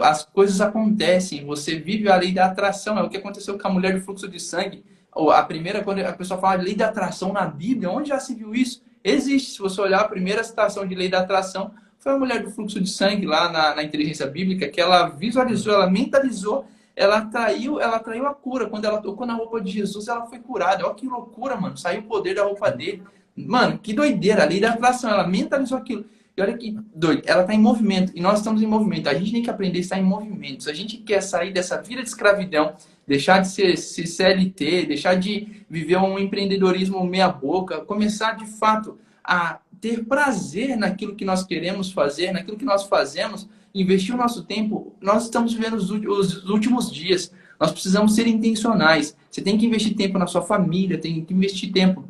as coisas acontecem, você vive a lei da atração, é o que aconteceu com a mulher do fluxo de sangue. A primeira, quando a pessoa fala de lei da atração na Bíblia, onde já se viu isso? Existe, se você olhar a primeira citação de lei da atração, foi a mulher do fluxo de sangue lá na inteligência bíblica, que ela visualizou, ela mentalizou, ela atraiu a cura. Quando ela tocou na roupa de Jesus, ela foi curada. Olha que loucura, mano. Saiu o poder da roupa dele. Mano, que doideira. A lei da atração, ela mentalizou aquilo. E olha que doido, ela está em movimento e nós estamos em movimento. A gente tem que aprender a estar em movimento. Se a gente quer sair dessa vida de escravidão, deixar de ser CLT, deixar de viver um empreendedorismo meia boca, começar de fato a ter prazer naquilo que nós queremos fazer, naquilo que nós fazemos, investir o nosso tempo. Nós estamos vivendo os últimos dias. Nós precisamos ser intencionais. Você tem que investir tempo na sua família, tem que investir tempo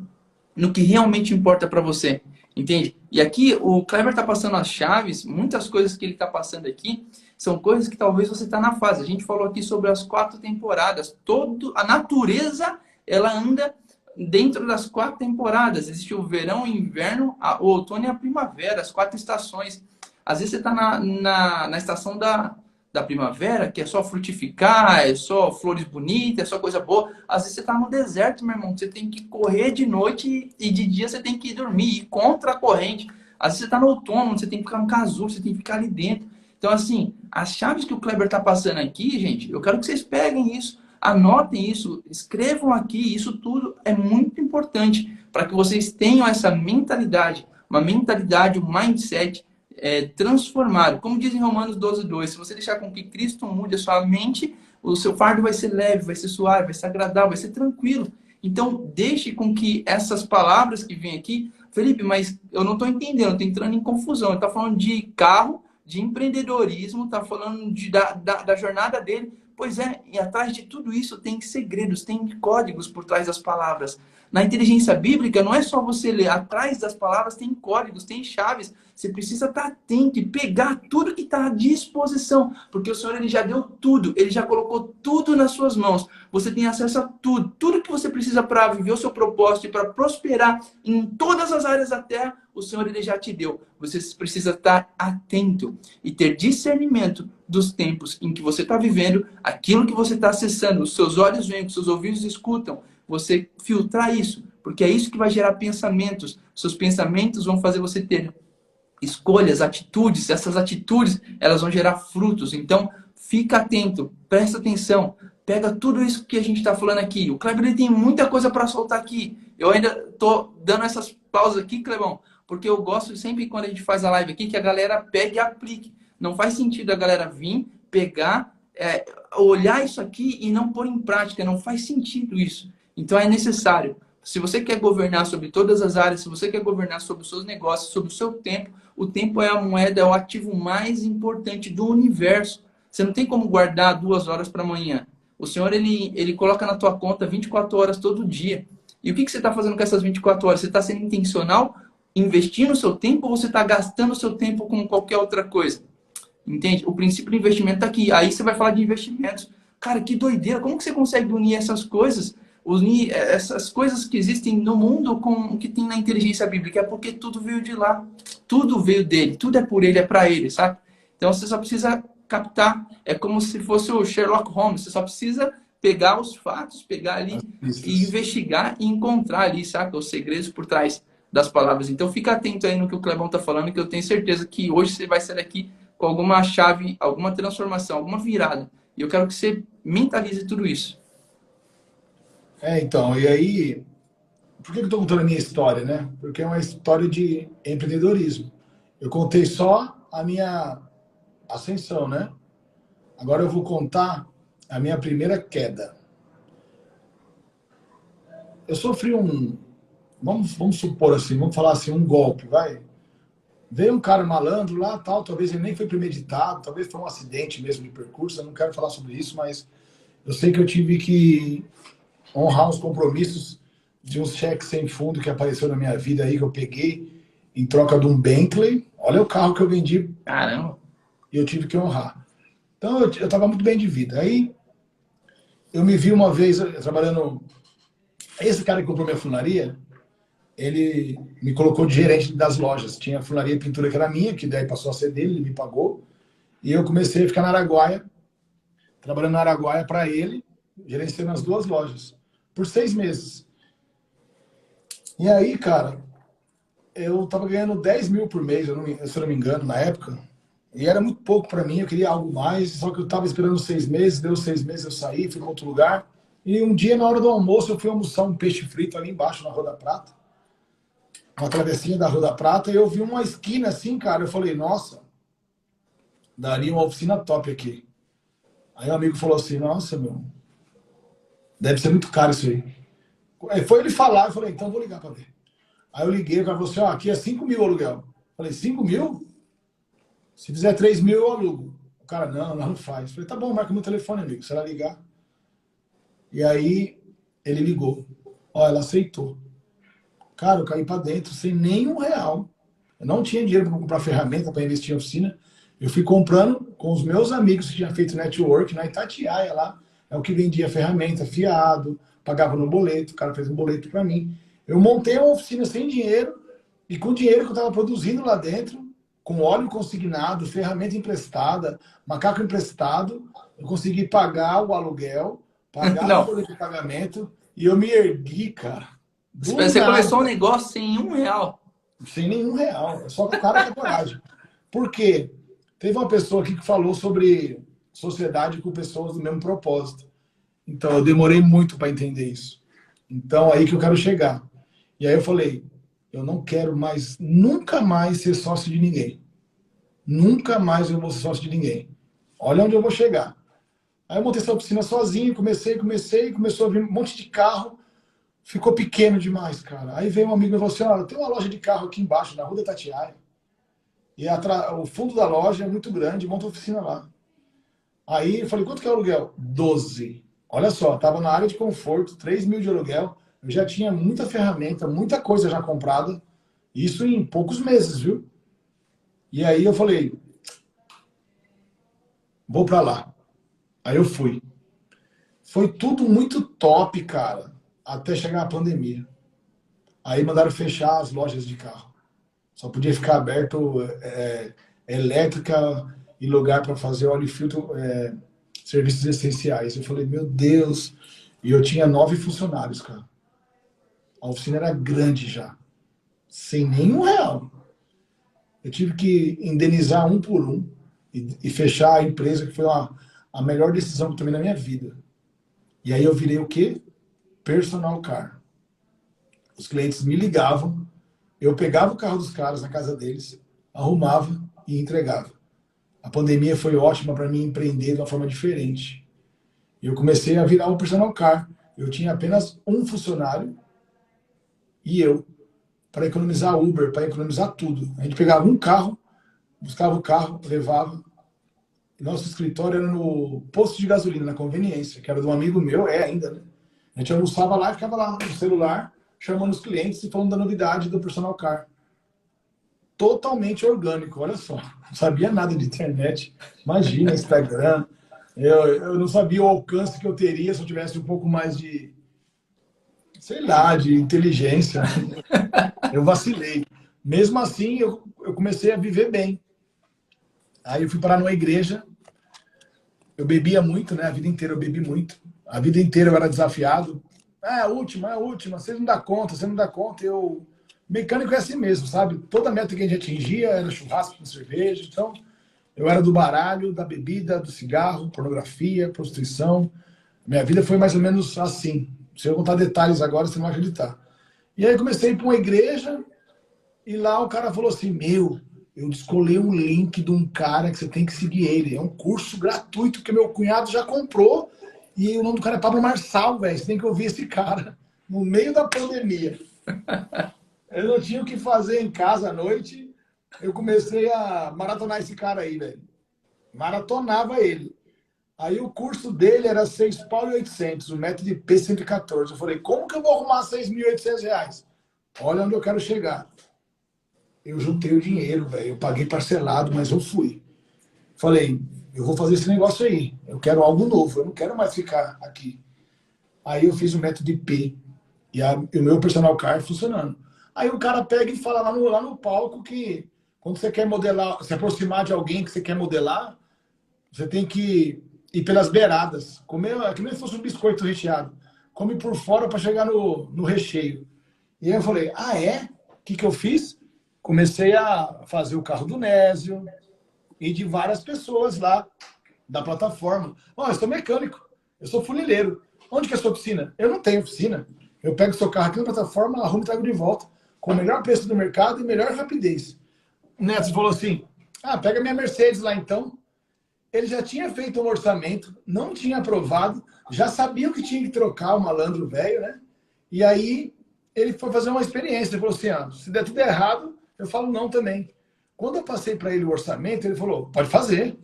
no que realmente importa para você. Entende? E aqui o Kleber está passando as chaves, muitas coisas que ele está passando aqui são coisas que talvez você está na fase. A gente falou aqui sobre as 4 temporadas. A natureza, ela anda dentro das 4 temporadas. Existe o verão, o inverno, o outono e a primavera, as 4 estações. Às vezes você está na estação da primavera, que é só frutificar, é só flores bonitas, é só coisa boa. Às vezes você está no deserto, meu irmão. Você tem que correr de noite e de dia você tem que dormir, ir contra a corrente. Às vezes você está no outono, você tem que ficar no casulo, você tem que ficar ali dentro. Então, assim, as chaves que o Kleber está passando aqui, gente, eu quero que vocês peguem isso, anotem isso, escrevam aqui. Isso tudo é muito importante para que vocês tenham essa mentalidade, uma mentalidade, um mindset transformado. Como diz em Romanos 12:2, se você deixar com que Cristo mude a sua mente, o seu fardo vai ser leve, vai ser suave, vai ser agradável, vai ser tranquilo. Então, deixe com que essas palavras que vêm aqui... Felipe, mas eu não estou entendendo, estou entrando em confusão. Ele está falando de carro, de empreendedorismo, está falando da jornada dele, Pois é, e atrás de tudo isso tem segredos, tem códigos por trás das palavras. Na inteligência bíblica, não é só você ler, atrás das palavras tem códigos, tem chaves. Você precisa estar atento e pegar tudo que está à disposição, porque o Senhor ele já deu tudo, ele já colocou tudo nas suas mãos. Você tem acesso a tudo, tudo que você precisa para viver o seu propósito e para prosperar em todas as áreas da terra, o Senhor ele já te deu. Você precisa estar atento e ter discernimento dos tempos em que você está vivendo, aquilo que você está acessando, os seus olhos veem, os seus ouvidos escutam, você filtrar isso, porque é isso que vai gerar pensamentos. Seus pensamentos vão fazer você ter escolhas, atitudes, essas atitudes, elas vão gerar frutos. Então, fica atento, presta atenção, pega tudo isso que a gente está falando aqui. O Kleber ele tem muita coisa para soltar aqui. Eu ainda estou dando essas pausas aqui, Clebão, porque eu gosto sempre quando a gente faz a live aqui que a galera pegue e aplique. Não faz sentido a galera vir, pegar, olhar isso aqui e não pôr em prática. Não faz sentido isso. Então é necessário. Se você quer governar sobre todas as áreas, se você quer governar sobre os seus negócios, sobre o seu tempo, o tempo é a moeda, é o ativo mais importante do universo. Você não tem como guardar 2 horas para amanhã. O Senhor, ele coloca na tua conta 24 horas todo dia. E o que você está fazendo com essas 24 horas? Você está sendo intencional, investindo o seu tempo, ou você está gastando o seu tempo com qualquer outra coisa? Entende? O princípio do investimento está aqui. Aí você vai falar de investimentos. Cara, que doideira. Como que você consegue unir essas coisas? Unir essas coisas que existem no mundo com o que tem na inteligência bíblica? É porque tudo veio de lá. Tudo veio dele. Tudo é por ele, é para ele, sabe? Então você só precisa captar. É como se fosse o Sherlock Holmes. Você só precisa pegar os fatos, pegar ali e investigar e encontrar ali, saca? Os segredos por trás das palavras. Então fica atento aí no que o Clebão tá falando, que eu tenho certeza que hoje você vai sair daqui com alguma chave, alguma transformação, alguma virada. E eu quero que você mentalize tudo isso. Então, e aí, por que eu estou contando a minha história, né? Porque é uma história de empreendedorismo. Eu contei só a minha ascensão, né? Agora eu vou contar a minha primeira queda. Eu sofri vamos supor assim, vamos falar assim, um golpe, vai. Veio um cara malandro lá, tal, talvez ele nem foi premeditado, talvez foi um acidente mesmo de percurso, eu não quero falar sobre isso, mas eu sei que eu tive que honrar os compromissos de uns cheques sem fundo que apareceu na minha vida aí, que eu peguei em troca de um Bentley. Olha o carro que eu vendi. Caramba! E eu tive que honrar. Então eu estava muito bem de vida. Aí eu me vi uma vez trabalhando. Esse cara que comprou minha funilaria, ele me colocou de gerente das lojas. Tinha a funilaria e pintura que era minha, que daí passou a ser dele, ele me pagou. E eu comecei a ficar na Araguaia, trabalhando na Araguaia para ele, gerenciando as 2 lojas, por 6 meses. E aí, cara, eu tava ganhando 10 mil por mês, se eu não me engano, na época. E era muito pouco para mim, eu queria algo mais, só que eu tava esperando 6 meses, deu 6 meses, eu saí, fui para outro lugar. E um dia, na hora do almoço, eu fui almoçar um peixe frito ali embaixo, na Rua da Prata. Uma travessinha da Rua da Prata, e eu vi uma esquina assim, cara, eu falei, nossa, daria uma oficina top aqui. Aí um amigo falou assim, nossa, meu, deve ser muito caro isso aí. Aí foi ele falar, eu falei, então eu vou ligar para ver. Aí eu liguei, o cara falou assim, ó, aqui é 5 mil o aluguel. Eu falei, 5 mil? Se fizer 3 mil, eu alugo. O cara, não faz. Eu falei, tá bom, marca meu telefone, amigo, você vai ligar. E aí ele ligou. Ó, ela aceitou. Cara, eu caí para dentro sem nenhum real. Eu não tinha dinheiro para comprar ferramenta para investir em oficina. Eu fui comprando com os meus amigos que tinham feito network na Itatiaia lá. É o que vendia ferramenta, fiado, pagava no boleto. O cara fez um boleto para mim. Eu montei uma oficina sem dinheiro e com o dinheiro que eu estava produzindo lá dentro, com óleo consignado, ferramenta emprestada, macaco emprestado, eu consegui pagar o aluguel, pagar o boleto de pagamento e eu me ergui, cara. Você começou um negócio sem R$1. Sem nenhum real. Só que o cara tem coragem. Por quê? Teve uma pessoa aqui que falou sobre sociedade com pessoas do mesmo propósito. Então, eu demorei muito para entender isso. Então, aí que eu quero chegar. E aí eu falei, eu não quero mais, nunca mais ser sócio de ninguém. Nunca mais eu vou ser sócio de ninguém. Olha onde eu vou chegar. Aí eu montei essa oficina sozinho, começou a vir um monte de carro. Ficou pequeno demais, cara. Aí veio um amigo e falou assim, olha, tem uma loja de carro aqui embaixo, na Rua da Tatiaia. E o fundo da loja é muito grande, monta oficina lá. Aí eu falei, quanto que é o aluguel? 12. Olha só, tava na área de conforto, 3 mil de aluguel. Eu já tinha muita ferramenta, muita coisa já comprada. Isso em poucos meses, viu? E aí eu falei, vou pra lá. Aí eu fui. Foi tudo muito top, cara, até chegar a pandemia. Aí mandaram fechar as lojas de carro. Só podia ficar aberto elétrica e lugar para fazer óleo e filtro, serviços essenciais. Eu falei, meu Deus. E eu tinha 9 funcionários, cara. A oficina era grande já, sem nenhum real. Eu tive que indenizar um por um e fechar a empresa, que foi a melhor decisão que eu tomei na minha vida. E aí eu virei o quê? Personal car. Os clientes me ligavam, eu pegava o carro dos caras na casa deles, arrumava e entregava. A pandemia foi ótima para mim empreender de uma forma diferente. E eu comecei a virar um personal car. Eu tinha apenas um funcionário e eu, para economizar Uber, para economizar tudo. A gente pegava um carro, buscava o carro, levava. Nosso escritório era no posto de gasolina, na conveniência, que era de um amigo meu, é ainda, né? A gente almoçava lá e ficava lá no celular, chamando os clientes e falando da novidade do personal car. Totalmente orgânico, olha só. Não sabia nada de internet. Imagina, Instagram. Eu não sabia o alcance que eu teria se eu tivesse um pouco mais de, sei lá, de inteligência. Eu vacilei. Mesmo assim, eu comecei a viver bem. Aí eu fui parar numa igreja. Eu bebia muito, né? A vida inteira eu bebi muito. A vida inteira eu era desafiado. Ah, é a última, é a última. Você não dá conta, você não dá conta. Eu... Mecânico é assim mesmo, sabe? Toda meta que a gente atingia era churrasco com cerveja. Então, eu era do baralho, da bebida, do cigarro, pornografia, prostituição. Minha vida foi mais ou menos assim. Se eu contar detalhes agora, você não vai acreditar. E aí comecei a ir para uma igreja e lá o cara falou assim, meu, eu descolei um link de um cara que você tem que seguir ele. É um curso gratuito que meu cunhado já comprou e o nome do cara é Pablo Marçal, velho. Você tem que ouvir esse cara no meio da pandemia. Eu não tinha o que fazer em casa à noite. Eu comecei a maratonar esse cara aí, velho. Maratonava ele. Aí o curso dele era 6.800, o método de P114. Eu falei, como que eu vou arrumar R$ 6.800? Olha onde eu quero chegar. Eu juntei o dinheiro, velho. Eu paguei parcelado, mas eu fui. Falei, eu vou fazer esse negócio aí. Eu quero algo novo. Eu não quero mais ficar aqui. Aí eu fiz o método de P. E o meu personal car funcionando. Aí o cara pega e fala lá no palco que quando você quer modelar, se aproximar de alguém que você quer modelar, você tem que ir pelas beiradas. Comer, é que nem se fosse um biscoito recheado. Come por fora para chegar no recheio. E aí eu falei, ah, é? O que eu fiz? Comecei a fazer o carro do Nésio e de várias pessoas lá da plataforma. Ó, eu sou mecânico, eu sou funileiro. Onde que é a sua oficina? Eu não tenho oficina. Eu pego o seu carro aqui na plataforma, arrumo e trago de volta. Com o melhor preço do mercado e melhor rapidez. O Neto falou assim, ah, pega minha Mercedes lá então. Ele já tinha feito um orçamento, não tinha aprovado, já sabia que tinha que trocar o malandro velho, né? E aí ele foi fazer uma experiência. Ele falou assim, ah, se der tudo errado, eu falo não também. Quando eu passei para ele o orçamento, ele falou, pode fazer,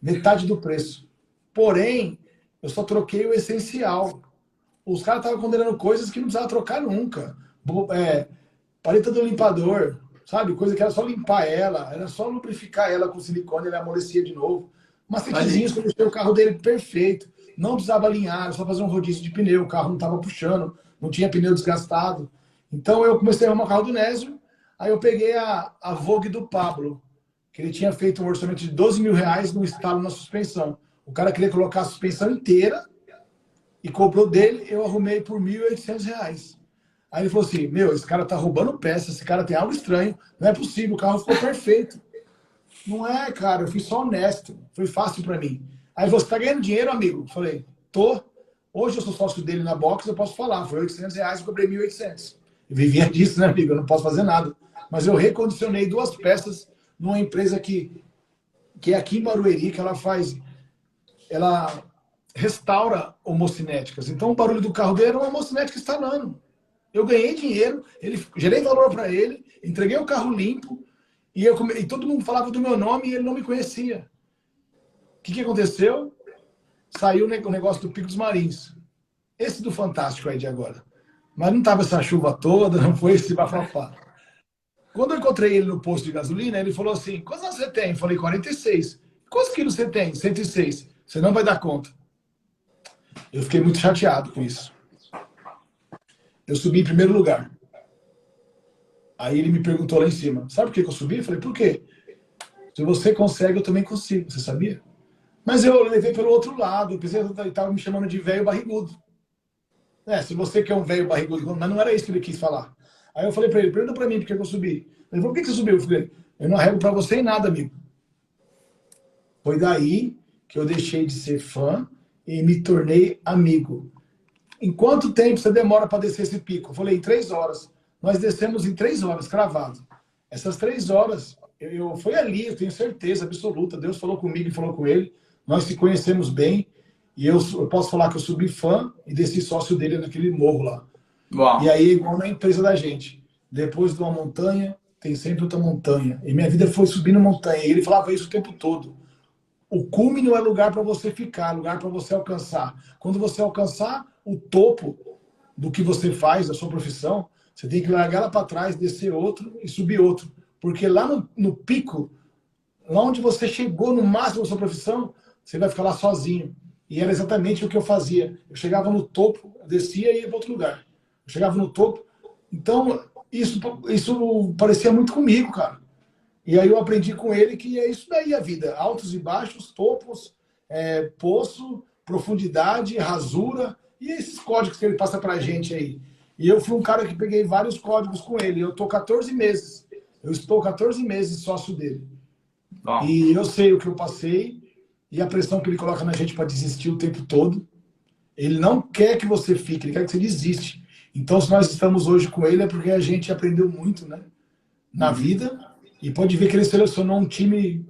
metade do preço. Porém, eu só troquei o essencial. Os caras estavam condenando coisas que não precisava trocar nunca. Paleta do limpador, sabe? Coisa que era só limpar ela, era só lubrificar ela com silicone, ele amolecia de novo. Macetezinhos que eu deixei o carro dele perfeito. Não precisava alinhar, só fazer um rodízio de pneu, o carro não estava puxando, não tinha pneu desgastado. Então eu comecei a arrumar o carro do Nésio, aí eu peguei a Vogue do Pablo, que ele tinha feito um orçamento de R$ 12.000 no estalo na suspensão. O cara queria colocar a suspensão inteira e cobrou dele, eu arrumei por R$ 1.800. Aí ele falou assim, meu, esse cara tá roubando peça, esse cara tem algo estranho, não é possível, o carro ficou perfeito. Não é, cara, eu fui só honesto, foi fácil para mim. Aí você tá ganhando dinheiro, amigo? Falei, tô. Hoje eu sou sócio dele na box, eu posso falar, foi R$ 800, eu cobrei 1.800. Eu vivia disso, né, amigo? Eu não posso fazer nada. Mas eu recondicionei 2 peças numa empresa que é aqui em Barueri, que ela restaura homocinéticas. Então o barulho do carro dele era uma homocinética instalando. Eu ganhei dinheiro, gerei valor para ele, entreguei o carro limpo, e todo mundo falava do meu nome e ele não me conhecia. O que aconteceu? saiu o negócio do Pico dos Marins. Esse do Fantástico aí de agora. Mas não tava essa chuva toda, não foi esse bafafá. Quando eu encontrei ele no posto de gasolina, ele falou assim, quantos anos você tem? Eu falei, 46. Quantos quilos você tem? 106. Você não vai dar conta. Eu fiquei muito chateado com isso. Eu subi em primeiro lugar. Aí ele me perguntou lá em cima, sabe por que eu subi? Eu falei, por quê? Se você consegue, eu também consigo, você sabia? Mas eu levei pelo outro lado, eu pensei que ele estava me chamando de velho barrigudo. Se você quer um velho barrigudo, mas não era isso que ele quis falar. Aí eu falei para ele, pergunta para mim por que eu subi. Ele falou, por que você subiu? Eu falei, eu não arrego para você em nada, amigo. Foi daí que eu deixei de ser fã e me tornei amigo. Em quanto tempo você demora para descer esse pico? Eu falei, em 3 horas. Nós descemos em 3 horas, cravado. Essas 3 horas, foi ali, eu tenho certeza absoluta. Deus falou comigo e falou com ele. Nós se conhecemos bem. E eu posso falar que eu subi fã e desci sócio dele naquele morro lá. Uau. E aí, igual na empresa da gente. Depois de uma montanha, tem sempre outra montanha. E minha vida foi subindo montanha. E ele falava isso o tempo todo. O cume não é lugar para você ficar, é lugar para você alcançar. Quando você alcançar o topo do que você faz, da sua profissão, você tem que largar ela para trás, descer outro e subir outro. Porque lá no pico, lá onde você chegou no máximo da sua profissão, você vai ficar lá sozinho. E era exatamente o que eu fazia. Eu chegava no topo, descia e ia para outro lugar. Eu chegava no topo. Então, isso parecia muito comigo, cara. E aí eu aprendi com ele que é isso daí a vida. Altos e baixos, topos, poço, profundidade, rasura. E esses códigos que ele passa pra gente aí. E eu fui um cara que peguei vários códigos com ele. Eu tô 14 meses. Eu estou 14 meses sócio dele. Bom. E eu sei o que eu passei e a pressão que ele coloca na gente para desistir o tempo todo. Ele não quer que você fique, ele quer que você desiste. Então, se nós estamos hoje com ele, é porque a gente aprendeu muito, né? Na vida. E pode ver que ele selecionou um time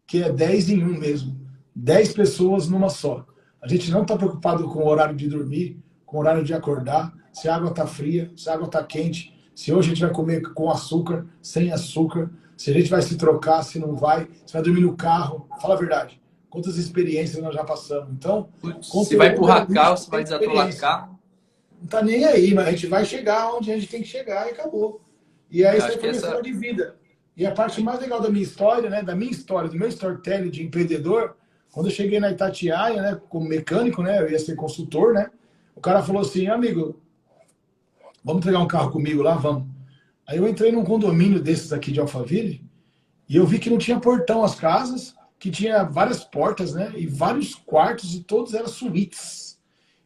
que é 10 em 1 mesmo. 10 pessoas numa só. A gente não está preocupado com o horário de dormir, com o horário de acordar, se a água está fria, se a água está quente, se hoje a gente vai comer com açúcar, sem açúcar, se a gente vai se trocar, se não vai, se vai dormir no carro. Fala a verdade. Quantas experiências nós já passamos. Então, se vai empurrar carro, se vai desatolar carro. Não tá nem aí, mas a gente vai chegar onde a gente tem que chegar e acabou. E aí isso foi uma história de vida. E a parte mais legal da minha história, né, da minha história, do meu storytelling de empreendedor, quando eu cheguei na Itatiaia, né, como mecânico, né, eu ia ser consultor, né, o cara falou assim, amigo, vamos entregar um carro comigo lá? Vamos. Aí eu entrei num condomínio desses aqui de Alphaville e eu vi que não tinha portão as casas, que tinha várias portas, né, e vários quartos e todos eram suítes.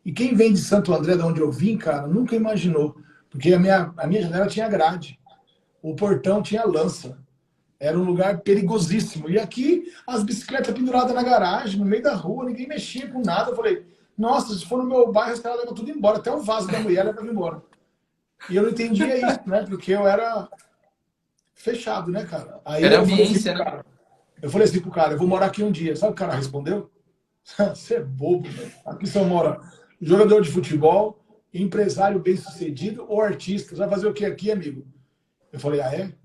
E quem vem de Santo André, de onde eu vim, cara, nunca imaginou, porque a minha janela tinha grade. O portão tinha lança. Era um lugar perigosíssimo. E aqui, as bicicletas penduradas na garagem, no meio da rua, ninguém mexia com nada. Eu falei, nossa, se for no meu bairro, os caras levam tudo embora. Até o vaso da mulher leva embora. E eu não entendia isso, né? Porque eu era fechado, né, cara? Aí era eu falei ambiência, assim, né? Eu falei assim pro cara, eu vou morar aqui um dia. Sabe o que o cara respondeu? Você é bobo, velho. Aqui só mora jogador de futebol, empresário bem-sucedido ou artista. Você vai fazer o que aqui, amigo? Eu falei,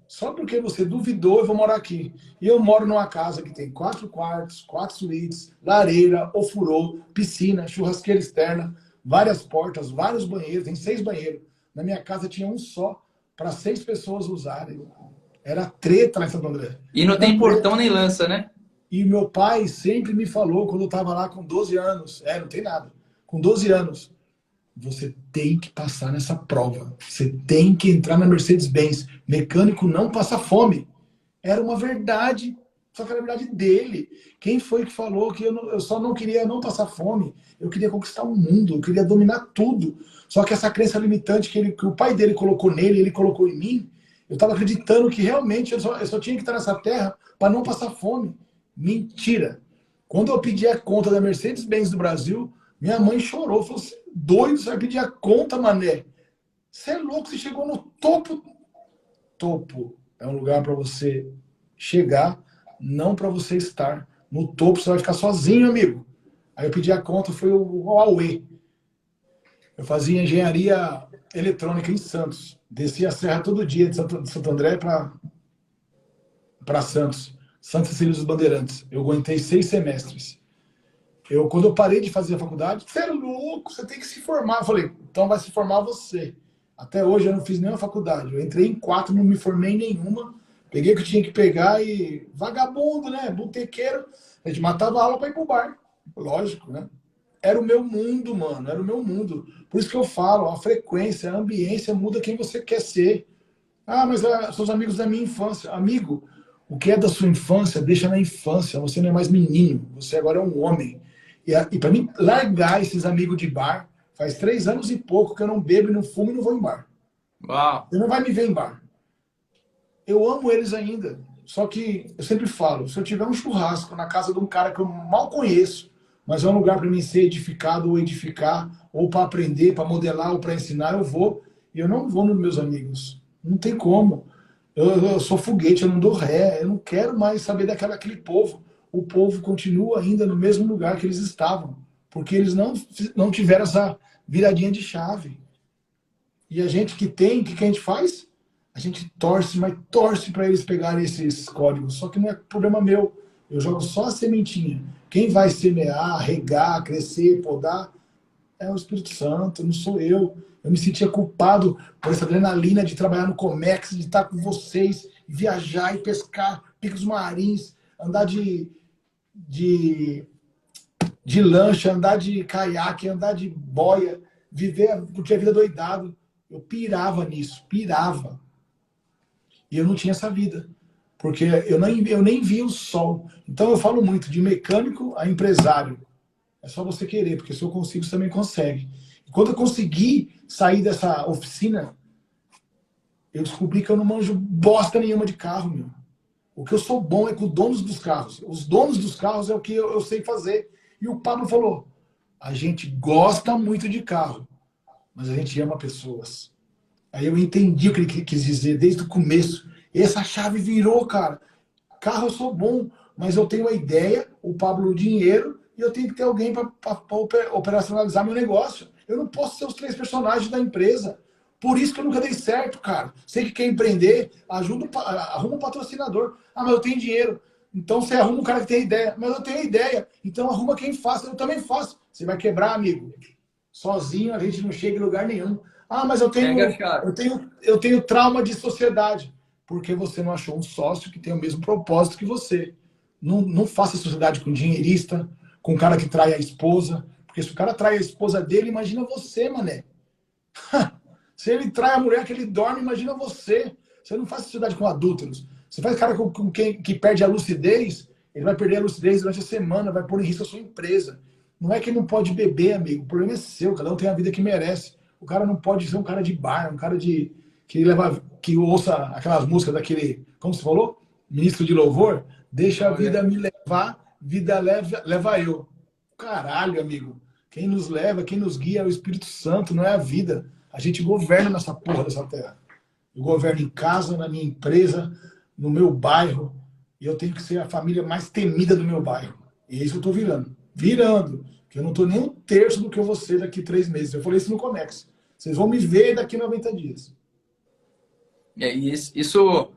só porque você duvidou, eu vou morar aqui. E eu moro numa casa que tem 4 quartos, 4 suítes, lareira, ofurô, piscina, churrasqueira externa, várias portas, vários banheiros, tem 6 banheiros. Na minha casa tinha um só, para 6 pessoas usarem. Era treta lá em Santo André. E não tem portão nem lança, né? E meu pai sempre me falou, quando eu estava lá com 12 anos, não tem nada, com 12 anos, você tem que passar nessa prova. Você tem que entrar na Mercedes-Benz. Mecânico não passa fome. Era uma verdade, só que era a verdade dele. Quem foi que falou que eu só não queria não passar fome? Eu queria conquistar o mundo, eu queria dominar tudo. Só que essa crença limitante que o pai dele colocou nele, ele colocou em mim, eu estava acreditando que realmente eu só tinha que estar nessa terra para não passar fome. Mentira. Quando eu pedi a conta da Mercedes-Benz do Brasil, minha mãe chorou, falou assim, doido, você vai pedir a conta, mané? Você é louco, você chegou no topo. Topo é um lugar para você chegar, não para você estar. No topo você vai ficar sozinho, amigo. Aí eu pedi a conta, foi o Huawei. Eu fazia engenharia eletrônica em Santos. Descia a serra todo dia de Santo André para Santos. Santa Cecília dos Bandeirantes. Eu aguentei 6 semestres. Quando eu parei de fazer a faculdade, você é louco, você tem que se formar. Eu falei, então vai se formar você. Até hoje eu não fiz nenhuma faculdade. Eu entrei em 4, não me formei em nenhuma. Peguei o que tinha que pegar e vagabundo, né? Botequeiro. A gente matava a aula para ir pro bar. Lógico, né? Era o meu mundo, mano. Era o meu mundo. Por isso que eu falo, a frequência, a ambiência muda quem você quer ser. Ah, mas são os amigos da minha infância. Amigo, o que é da sua infância, deixa na infância. Você não é mais menino. Você agora é um homem. E para mim, largar esses amigos de bar, faz 3 anos e pouco que eu não bebo, não fumo e não vou em bar. Uau. Você não vai me ver em bar. Eu amo eles ainda. Só que eu sempre falo, se eu tiver um churrasco na casa de um cara que eu mal conheço, mas é um lugar para mim ser edificado ou edificar, ou para aprender, para modelar ou para ensinar, eu vou. E eu não vou nos meus amigos. Não tem como. Eu sou foguete, eu não dou ré, eu não quero mais saber daquele povo. O povo continua ainda no mesmo lugar que eles estavam, porque eles não tiveram essa viradinha de chave. E a gente que tem, o que a gente faz? A gente torce, mas torce para eles pegarem esses códigos. Só que não é problema meu. Eu jogo só a sementinha. Quem vai semear, regar, crescer, podar, é o Espírito Santo, não sou eu. Eu me sentia culpado por essa adrenalina de trabalhar no Comex, de estar com vocês, viajar e pescar picos marinhos, andar de, de lancha, andar de caiaque, andar de boia, viver, curtir a vida doidado. Eu pirava nisso, pirava. E eu não tinha essa vida, porque eu nem via o sol. Então eu falo muito de mecânico a empresário. É só você querer, porque se eu consigo, você também consegue. E quando eu consegui sair dessa oficina, eu descobri que eu não manjo bosta nenhuma de carro, meu. O que eu sou bom é com os donos dos carros. Os donos dos carros é o que eu sei fazer. E o Pablo falou, a gente gosta muito de carro, mas a gente ama pessoas. Aí eu entendi o que ele quis dizer desde o começo. E essa chave virou, cara. Carro eu sou bom, mas eu tenho a ideia, o Pablo o dinheiro, e eu tenho que ter alguém para operacionalizar meu negócio. Eu não posso ser os 3 personagens da empresa. Por isso que eu nunca dei certo, cara. Você que quer empreender, arruma um patrocinador. Ah, mas eu tenho dinheiro. Então você arruma um cara que tem ideia. Mas eu tenho ideia. Então arruma quem faça. Eu também faço. Você vai quebrar, amigo. Sozinho a gente não chega em lugar nenhum. Ah, mas eu tenho trauma de sociedade. Porque você não achou um sócio que tem o mesmo propósito que você. Não faça sociedade com dinheirista, com um cara que trai a esposa. Porque se o cara trai a esposa dele, imagina você, mané. Se ele trai a mulher que ele dorme, imagina você. Você não faz sociedade com adúlteros. Você faz cara com quem que perde a lucidez, ele vai perder a lucidez durante a semana, vai pôr em risco a sua empresa. Não é que ele não pode beber, amigo. O problema é seu, cada um tem a vida que merece. O cara não pode ser um cara de bar, um cara que ouça aquelas músicas daquele, como você falou? Ministro de louvor. Deixa a vida me levar, vida leva eu. Caralho, amigo. Quem nos leva, quem nos guia é o Espírito Santo, não é a vida. A gente governa nessa porra dessa terra. Eu governo em casa, na minha empresa, no meu bairro. E eu tenho que ser a família mais temida do meu bairro. E é isso que eu tô virando. Virando. Que eu não tô nem um terço do que eu vou ser daqui 3 meses. Eu falei isso no Comex. Vocês vão me ver daqui 90 dias. Isso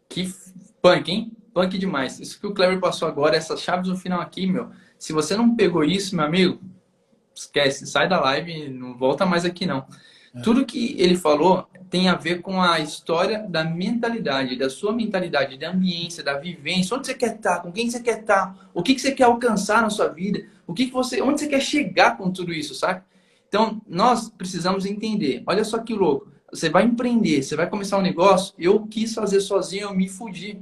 que punk, hein? Punk demais. Isso que o Kleber passou agora, essas chaves no final aqui, meu. Se você não pegou isso, meu amigo, esquece, sai da live e não volta mais aqui, não. Tudo que ele falou tem a ver com a história da mentalidade, da sua mentalidade, da ambiência, da vivência, onde você quer estar, com quem você quer estar, o que você quer alcançar na sua vida, onde você quer chegar com tudo isso, sabe? Então, nós precisamos entender. Olha só que louco. Você vai empreender, você vai começar um negócio, eu quis fazer sozinho, eu me fudi.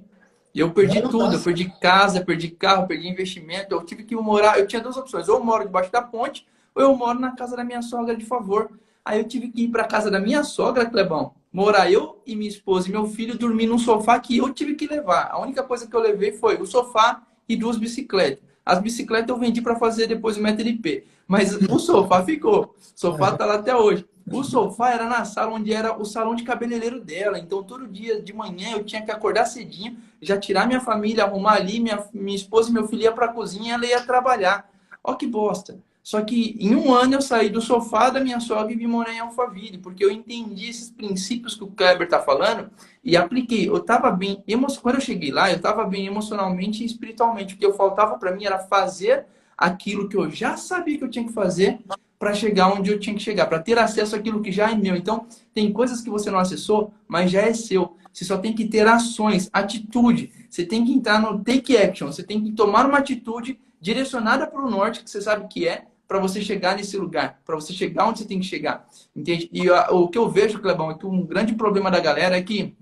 Eu perdi tudo, eu perdi casa, perdi carro, perdi investimento, eu tive que morar, eu tinha 2 opções, ou eu moro debaixo da ponte, ou eu moro na casa da minha sogra de favor. Aí eu tive que ir para casa da minha sogra, Clebão, morar eu e minha esposa e meu filho, dormir num sofá que eu tive que levar. A única coisa que eu levei foi o sofá e 2 bicicletas. As bicicletas eu vendi para fazer depois o MTLP. Mas o sofá ficou. O sofá tá lá até hoje. O sofá era na sala onde era o salão de cabeleireiro dela. Então, todo dia de manhã eu tinha que acordar cedinho, já tirar minha família, arrumar ali, minha esposa e meu filho ia para a cozinha e ela ia trabalhar. Ó que bosta. Só que em 1 ano eu saí do sofá da minha sogra e vim morar em Alphaville, porque eu entendi esses princípios que o Kleber tá falando e apliquei. Eu tava bem, quando eu cheguei lá, eu tava bem emocionalmente e espiritualmente. O que eu faltava para mim era fazer aquilo que eu já sabia que eu tinha que fazer para chegar onde eu tinha que chegar, para ter acesso àquilo que já é meu. Então, tem coisas que você não acessou, mas já é seu. Você só tem que ter ações, atitude. Você tem que entrar no take action. Você tem que tomar uma atitude direcionada para o norte, que você sabe que é, para você chegar nesse lugar, para você chegar onde você tem que chegar. Entende? E o que eu vejo, Clebão, é que um grande problema da galera é que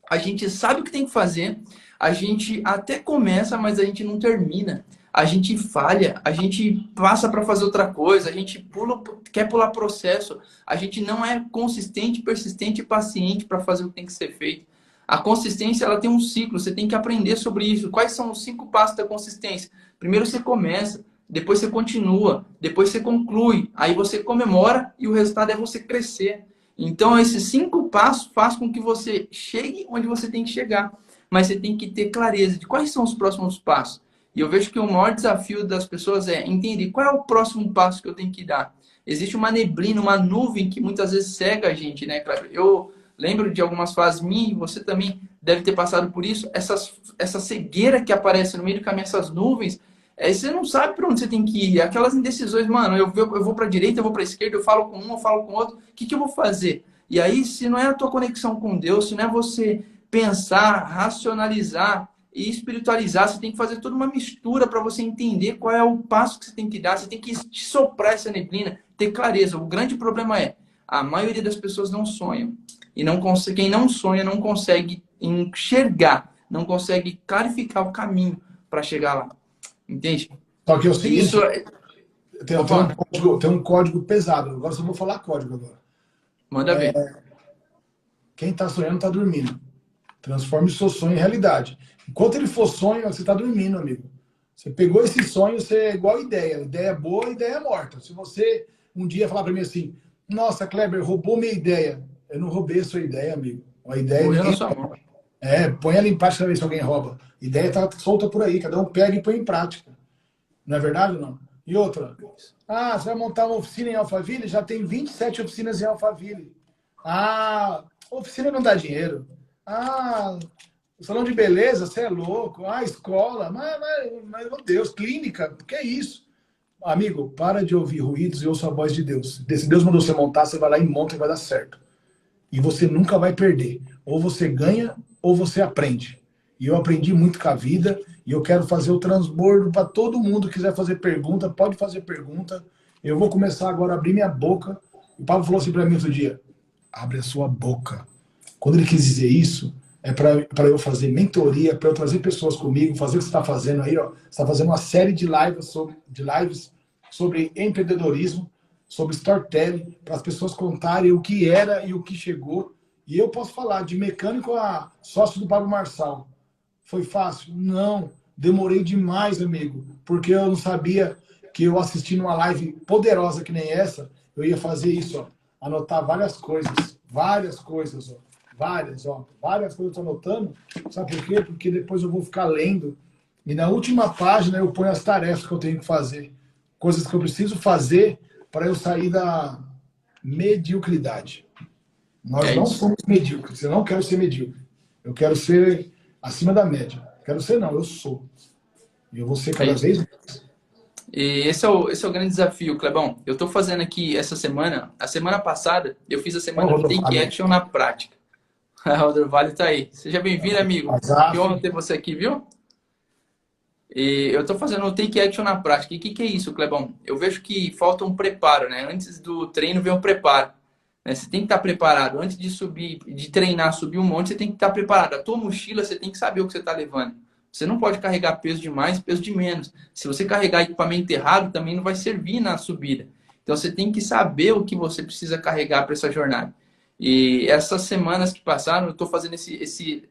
a gente sabe o que tem que fazer, a gente até começa, mas a gente não termina. A gente falha, a gente passa para fazer outra coisa, a gente quer pular processo, a gente não é consistente, persistente e paciente para fazer o que tem que ser feito. A consistência, ela tem um ciclo, você tem que aprender sobre isso. Quais são os 5 passos da consistência? Primeiro você começa, depois você continua, depois você conclui, aí você comemora e o resultado é você crescer. Então, esses 5 passos fazem com que você chegue onde você tem que chegar. Mas você tem que ter clareza de quais são os próximos passos. E eu vejo que o maior desafio das pessoas é entender qual é o próximo passo que eu tenho que dar. Existe uma neblina, uma nuvem que muitas vezes cega a gente, né, Cleber? Eu lembro de algumas fases minhas, você também deve ter passado por isso, essa cegueira que aparece no meio do caminho, essas nuvens, você não sabe para onde você tem que ir. Aquelas indecisões, mano, eu vou para a direita, eu vou para a esquerda, eu falo com um, eu falo com o outro, o que eu vou fazer? E aí, se não é a tua conexão com Deus, se não é você pensar, racionalizar e espiritualizar, você tem que fazer toda uma mistura para você entender qual é o passo que você tem que dar, você tem que soprar essa neblina, ter clareza. O grande problema é, a maioria das pessoas não sonham. E não consegue, quem não sonha não consegue enxergar, não consegue clarificar o caminho para chegar lá. Entende? Só que é o seguinte, Isso tem um código pesado. Agora só vou falar código agora. manda ver. Quem está sonhando está dormindo. Transforme o seu sonho em realidade. Enquanto ele for sonho, você está dormindo, amigo. Você pegou esse sonho, você é igual ideia. Ideia boa, ideia morta. Se você um dia falar para mim assim, nossa, Kleber, roubou minha ideia. Eu não roubei a sua ideia, amigo. A ideia Vou ninguém... na sua mão. põe ela em prática para ver se alguém rouba. A ideia está solta por aí, cada um pega e põe em prática. Não é verdade ou não? E outra, você vai montar uma oficina em Alphaville? Já tem 27 oficinas em Alphaville. Oficina não dá dinheiro. Salão de beleza, você é louco. Escola, mas meu Deus, clínica, o que é isso? Amigo, para de ouvir ruídos e ouça a voz de Deus. Se Deus mandou você montar, você vai lá e monta e vai dar certo. E você nunca vai perder. Ou você ganha, ou você aprende. E eu aprendi muito com a vida, e eu quero fazer o transbordo para todo mundo que quiser fazer pergunta, pode fazer pergunta. Eu vou começar agora a abrir minha boca. O Pablo falou assim para mim outro dia, abre a sua boca. Quando ele quis dizer isso, é para eu fazer mentoria, para eu trazer pessoas comigo, fazer o que você está fazendo aí. Ó. Você está fazendo uma série de lives sobre empreendedorismo, sobre storytelling, para as pessoas contarem o que era e o que chegou. E eu posso falar de mecânico a sócio do Pablo Marçal. Foi fácil? Não. Demorei demais, amigo, porque eu não sabia que eu assistindo uma live poderosa que nem essa, eu ia fazer isso, ó, anotar várias coisas, ó. Várias coisas eu estou anotando. Sabe por quê? Porque depois eu vou ficar lendo. E na última página eu ponho as tarefas que eu tenho que fazer. Coisas que eu preciso fazer para eu sair da mediocridade. Nós não somos medíocres. Eu não quero ser medíocre. Eu quero ser acima da média. Quero ser não, eu sou. E eu vou ser cada vez mais. E esse é o grande desafio, Clebão. Eu estou fazendo aqui essa semana, a semana passada, eu fiz a semana do Take Action na prática. O Rodorvalho tá aí. Seja bem-vindo, amigo. Que honra ter você aqui, viu? E eu tô fazendo o Take Action na prática. E o que é isso, Clebão? Eu vejo que falta um preparo, né? Antes do treino vem um preparo. Né? Você tem que estar preparado. Antes de subir, de treinar, subir um monte, você tem que estar preparado. A tua mochila, você tem que saber o que você está levando. Você não pode carregar peso de mais, peso de menos. Se você carregar equipamento errado, também não vai servir na subida. Então você tem que saber o que você precisa carregar para essa jornada. E essas semanas que passaram, eu estou fazendo esse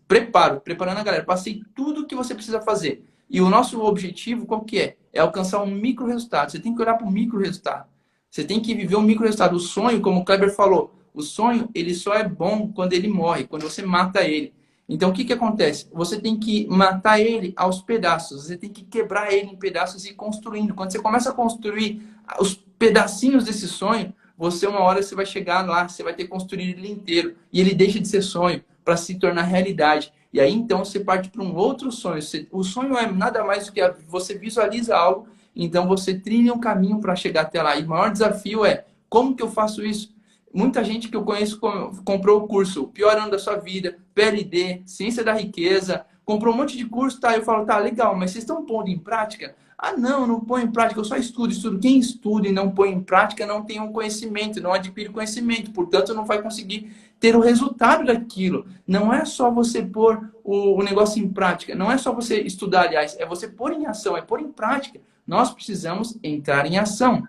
preparando a galera. Passei tudo o que você precisa fazer. E o nosso objetivo, qual que é? É alcançar um micro resultado. Você tem que olhar para o micro resultado. Você tem que viver um micro resultado. O sonho, como o Kleber falou, o sonho, ele só é bom quando ele morre, quando você mata ele. Então, o que acontece? Você tem que matar ele aos pedaços. Você tem que quebrar ele em pedaços e ir construindo. Quando você começa a construir os pedacinhos desse sonho, uma hora você vai chegar lá, você vai ter construído ele inteiro. E ele deixa de ser sonho para se tornar realidade. E aí, então, você parte para um outro sonho. O sonho é nada mais do que você visualiza algo Então você trilha um caminho para chegar até lá. E o maior desafio é, como que eu faço isso? Muita gente que eu conheço comprou o curso Pior Ano da Sua Vida, PLD, Ciência da Riqueza, comprou um monte de curso, tá? Eu falo, tá, legal, mas vocês estão pondo em prática? Ah, não, não põe em prática, eu só estudo. Quem estuda e não põe em prática não tem um conhecimento, não adquire conhecimento, portanto não vai conseguir ter o resultado daquilo. Não é só você pôr o negócio em prática, não é só você estudar, aliás, é você pôr em ação, é pôr em prática. Nós precisamos entrar em ação.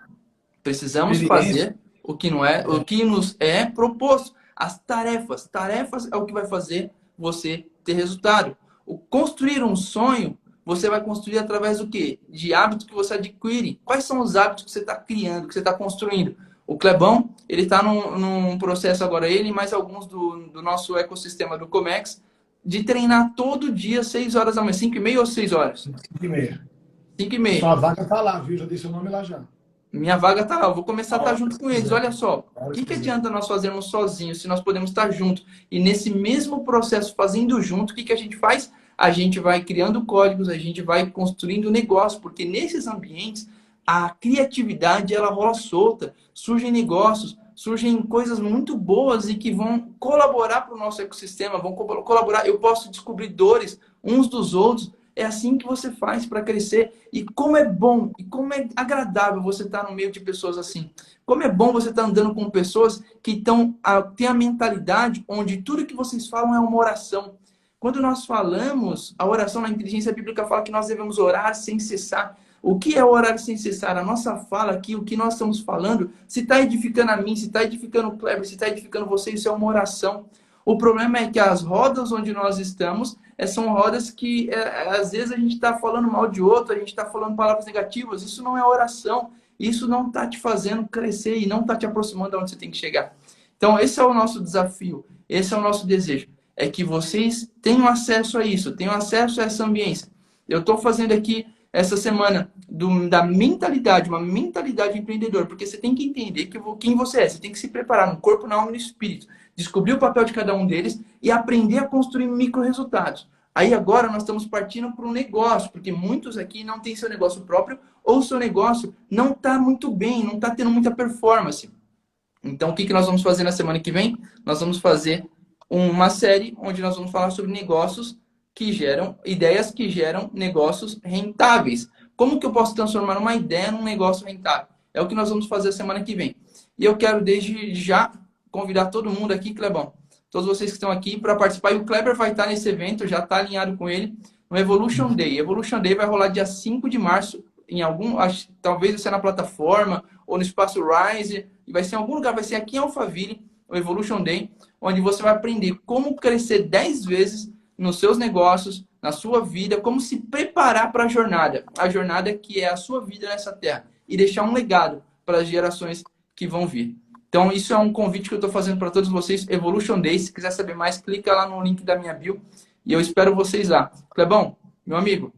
Precisamos Experiência. fazer o que não é, o que nos é proposto. As tarefas, tarefas é o que vai fazer você ter resultado. O construir um sonho, você vai construir através do quê? De hábitos que você adquire. Quais são os hábitos que você está criando, que você está construindo? O Clebão, ele está num processo agora, ele e mais alguns do nosso ecossistema do Comex, de treinar todo dia, 6 horas da manhã, 5h30 ou 6 horas? 5h30. 5h30. Sua vaga tá lá, viu? Já dei seu nome lá já. Minha vaga tá lá, eu vou começar a estar Hora junto que com eles. quiser. Olha só, o Hora que que quiser. adianta nós fazermos sozinhos se nós podemos estar juntos? E nesse mesmo processo, fazendo junto, o que a gente faz? A gente vai criando códigos, a gente vai construindo negócio, porque nesses ambientes a criatividade ela rola solta, surgem negócios, surgem coisas muito boas e que vão colaborar para o nosso ecossistema, vão colaborar. Eu posso descobrir dores uns dos outros. É assim que você faz para crescer. E como é bom, e como é agradável você estar no meio de pessoas assim. Como é bom você estar andando com pessoas que têm a mentalidade onde tudo que vocês falam é uma oração. Quando nós falamos, a oração na inteligência bíblica fala que nós devemos orar sem cessar. O que é orar sem cessar? A nossa fala aqui, o que nós estamos falando, se está edificando a mim, se está edificando o Kleber, se está edificando você, isso é uma oração. O problema é que as rodas onde nós estamos são rodas que às vezes a gente está falando mal de outro, a gente está falando palavras negativas. Isso não é oração. Isso não está te fazendo crescer e não está te aproximando de onde você tem que chegar. Então, esse é o nosso desafio, esse é o nosso desejo. É que vocês tenham acesso a isso, tenham acesso a essa ambiência. Eu estou fazendo aqui essa semana da mentalidade, uma mentalidade empreendedora, porque você tem que entender quem você é, você tem que se preparar no corpo, na alma e no espírito, descobrir o papel de cada um deles e aprender a construir micro resultados. Aí agora nós estamos partindo para um negócio, porque muitos aqui não têm seu negócio próprio ou seu negócio não está muito bem, não está tendo muita performance. Então, o que nós vamos fazer na semana que vem? Nós vamos fazer uma série onde nós vamos falar sobre negócios que geram, ideias que geram negócios rentáveis. Como que eu posso transformar uma ideia num negócio rentável? É o que nós vamos fazer a semana que vem. E eu quero desde já convidar todo mundo aqui, Clebão, todos vocês que estão aqui para participar. E o Kleber vai estar nesse evento, já está alinhado com ele, no Evolution Day. Evolution Day vai rolar dia 5 de março, em algum, talvez vai ser na plataforma ou no Espaço Rise, e vai ser em algum lugar, vai ser aqui em Alphaville, o Evolution Day, onde você vai aprender como crescer 10 vezes nos seus negócios, na sua vida, como se preparar para a jornada que é a sua vida nessa terra, e deixar um legado para as gerações que vão vir. Então, isso é um convite que eu estou fazendo para todos vocês, Evolution Day. Se quiser saber mais, clica lá no link da minha bio e eu espero vocês lá. Clebão, meu amigo,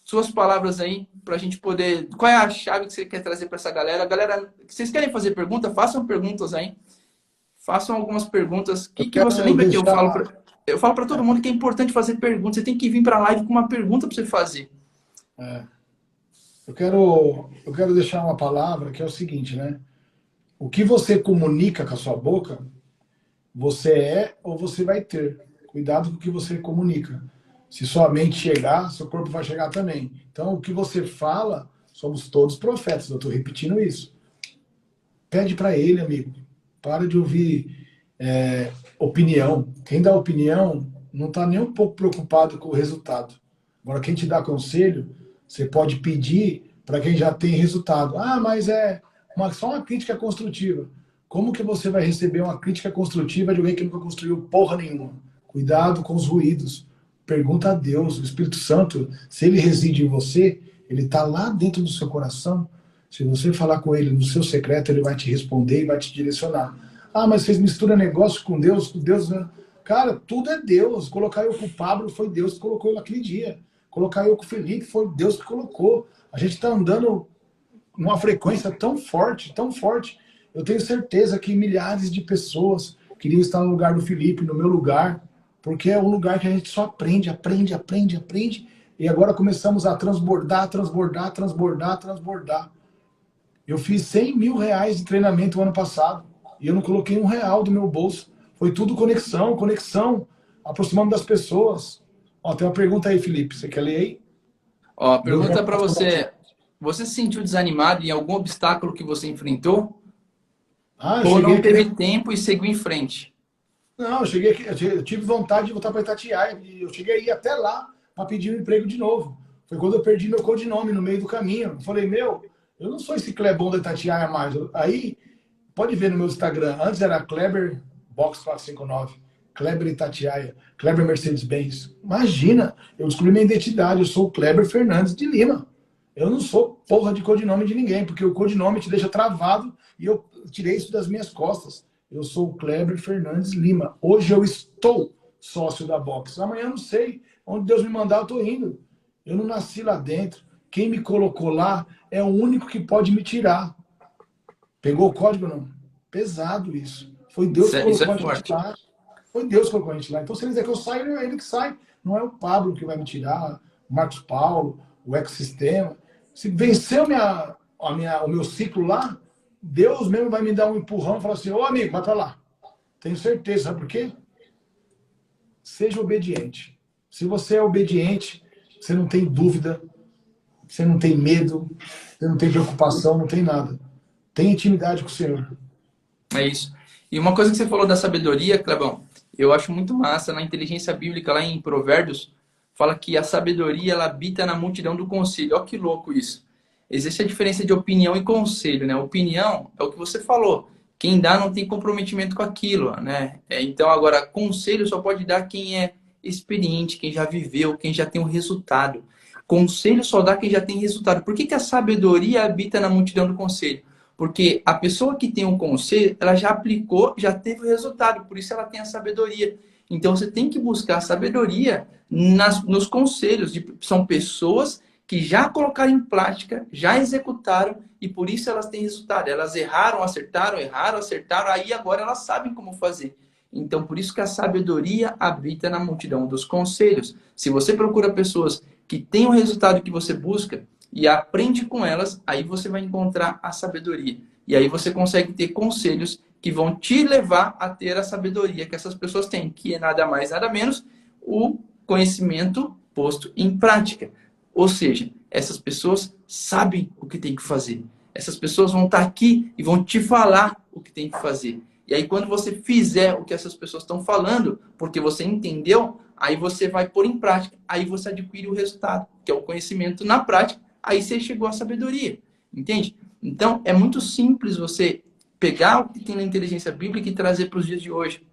suas palavras aí para a gente poder... Qual é a chave que você quer trazer para essa galera? Galera, vocês querem fazer pergunta? Façam perguntas aí. Façam algumas perguntas. O que você lembra que eu falo para todo mundo que é importante fazer perguntas. Você tem que vir para a live com uma pergunta para você fazer. Eu quero deixar uma palavra que é o seguinte, né? O que você comunica com a sua boca, você é ou você vai ter. Cuidado com o que você comunica. Se sua mente chegar, seu corpo vai chegar também. Então, o que você fala, somos todos profetas. Eu estou repetindo isso. Pede para ele, amigo. Para de ouvir opinião. Quem dá opinião não está nem um pouco preocupado com o resultado. Agora, quem te dá conselho, você pode pedir para quem já tem resultado. Ah, mas só uma crítica construtiva. Como que você vai receber uma crítica construtiva de alguém que nunca construiu porra nenhuma? Cuidado com os ruídos. Pergunta a Deus, o Espírito Santo, se ele reside em você, ele está lá dentro do seu coração. Se você falar com ele no seu secreto, ele vai te responder e vai te direcionar. Ah, mas vocês misturam negócio com Deus, né? Cara, tudo é Deus. Colocar eu com o Pablo foi Deus que colocou ele naquele dia. Colocar eu com o Felipe foi Deus que colocou. A gente está andando numa frequência tão forte, tão forte. Eu tenho certeza que milhares de pessoas queriam estar no lugar do Felipe, no meu lugar, porque é um lugar que a gente só aprende, E agora começamos a transbordar, transbordar, transbordar, transbordar. Eu fiz 100 mil reais de treinamento o ano passado. E eu não coloquei R$ 1 do meu bolso. Foi tudo conexão, conexão, aproximando das pessoas. Ó, tem uma pergunta aí, Felipe. Você quer ler aí? Ó, Eu já pergunta para respondo aqui. você. Você se sentiu desanimado em algum obstáculo que você enfrentou? Ah, eu Ou cheguei não a teve querer. tempo e seguiu em frente? Não, eu cheguei aqui, eu tive vontade de voltar para Itatiaia. E eu cheguei a ir até lá para pedir um emprego de novo. Foi quando eu perdi meu codinome no meio do caminho. Eu falei, meu, eu não sou esse Clebão da Itatiaia mais. Aí, pode ver no meu Instagram. Antes era Kleber Box 459, Kleber Itatiaia, Kleber Mercedes-Benz. Imagina, eu descobri minha identidade. Eu sou o Kleber Fernandes de Lima. Eu não sou porra de codinome de ninguém, porque o codinome te deixa travado e eu tirei isso das minhas costas. Eu sou o Kleber Fernandes Lima. Hoje eu estou sócio da Box. Amanhã eu não sei. Onde Deus me mandar, eu estou indo. Eu não nasci lá dentro. Quem me colocou lá é o único que pode me tirar. Pegou o código, não? Pesado isso. Foi Deus que Isso é colocou a gente forte. lá. Foi Deus que colocou a gente lá. Então, se ele quiser que eu saia, é ele que sai. Não é o Pablo que vai me tirar, o Marcos Paulo, o ecossistema. Se venceu o meu ciclo lá, Deus mesmo vai me dar um empurrão e falar assim, ô amigo, vai para lá. Tenho certeza, sabe por quê? Seja obediente. Se você é obediente, você não tem dúvida, você não tem medo, você não tem preocupação, não tem nada. Tem intimidade com o Senhor. É isso. E uma coisa que você falou da sabedoria, Clebão, eu acho muito massa. Na inteligência bíblica, lá em Provérbios, fala que a sabedoria ela habita na multidão do conselho. Olha que louco isso. Existe a diferença de opinião e conselho, né? Opinião é o que você falou. Quem dá não tem comprometimento com aquilo, né? Então, agora, conselho só pode dar quem é experiente, quem já viveu, quem já tem um resultado. Conselho só dá quem já tem resultado. Por que que a sabedoria habita na multidão do conselho? Porque a pessoa que tem um conselho, ela já aplicou, já teve o resultado, por isso ela tem a sabedoria. Então você tem que buscar a sabedoria nos conselhos. São pessoas que já colocaram em prática, já executaram e por isso elas têm resultado. Elas erraram, acertaram, aí agora elas sabem como fazer. Então por isso que a sabedoria habita na multidão dos conselhos. Se você procura pessoas que têm o resultado que você busca, e aprende com elas, aí você vai encontrar a sabedoria. E aí você consegue ter conselhos que vão te levar a ter a sabedoria que essas pessoas têm, que é nada mais, nada menos o conhecimento posto em prática. Ou seja, essas pessoas sabem o que tem que fazer. Essas pessoas vão estar aqui e vão te falar o que tem que fazer. E aí, quando você fizer o que essas pessoas estão falando, porque você entendeu, aí você vai pôr em prática. Aí você adquire o resultado, que é o conhecimento na prática. Aí você chegou à sabedoria. Entende? Então, é muito simples você pegar o que tem na inteligência bíblica e trazer para os dias de hoje.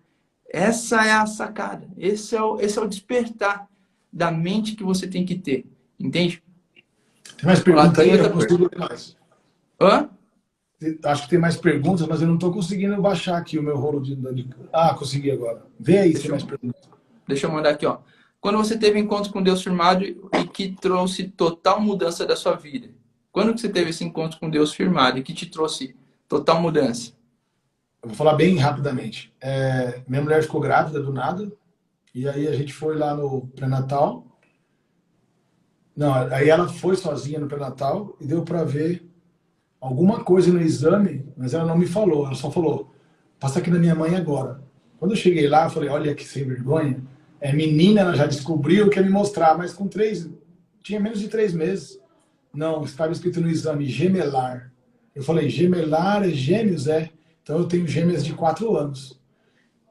Essa é a sacada. Esse é o despertar da mente que você tem que ter. Entende? Tem mais Olha lá, pergunta tem aí? Eu outra não consigo pergunta. ler mais. Hã? Acho que tem mais perguntas, mas eu não estou conseguindo baixar aqui o meu rolo de. Ah, consegui agora. Vê aí se tem Deixa mais eu, perguntas. deixa eu mandar aqui, ó. Quando você teve encontro com Deus firmado e que trouxe total mudança da sua vida? Quando que você teve esse encontro com Deus firmado e que te trouxe total mudança? Eu vou falar bem rapidamente. Minha mulher ficou grávida do nada, e aí a gente foi lá no pré-natal. Não, aí ela foi sozinha no pré-natal e deu para ver alguma coisa no exame, mas ela não me falou. Ela só falou: passa aqui na minha mãe agora. Quando eu cheguei lá, eu falei: olha que sem vergonha. É menina, ela já descobriu, quer me mostrar, mas com 3, tinha menos de 3 meses. Não, estava escrito no exame gemelar. Eu falei: gemelar é gêmeos, é? Então eu tenho gêmeas de 4 anos.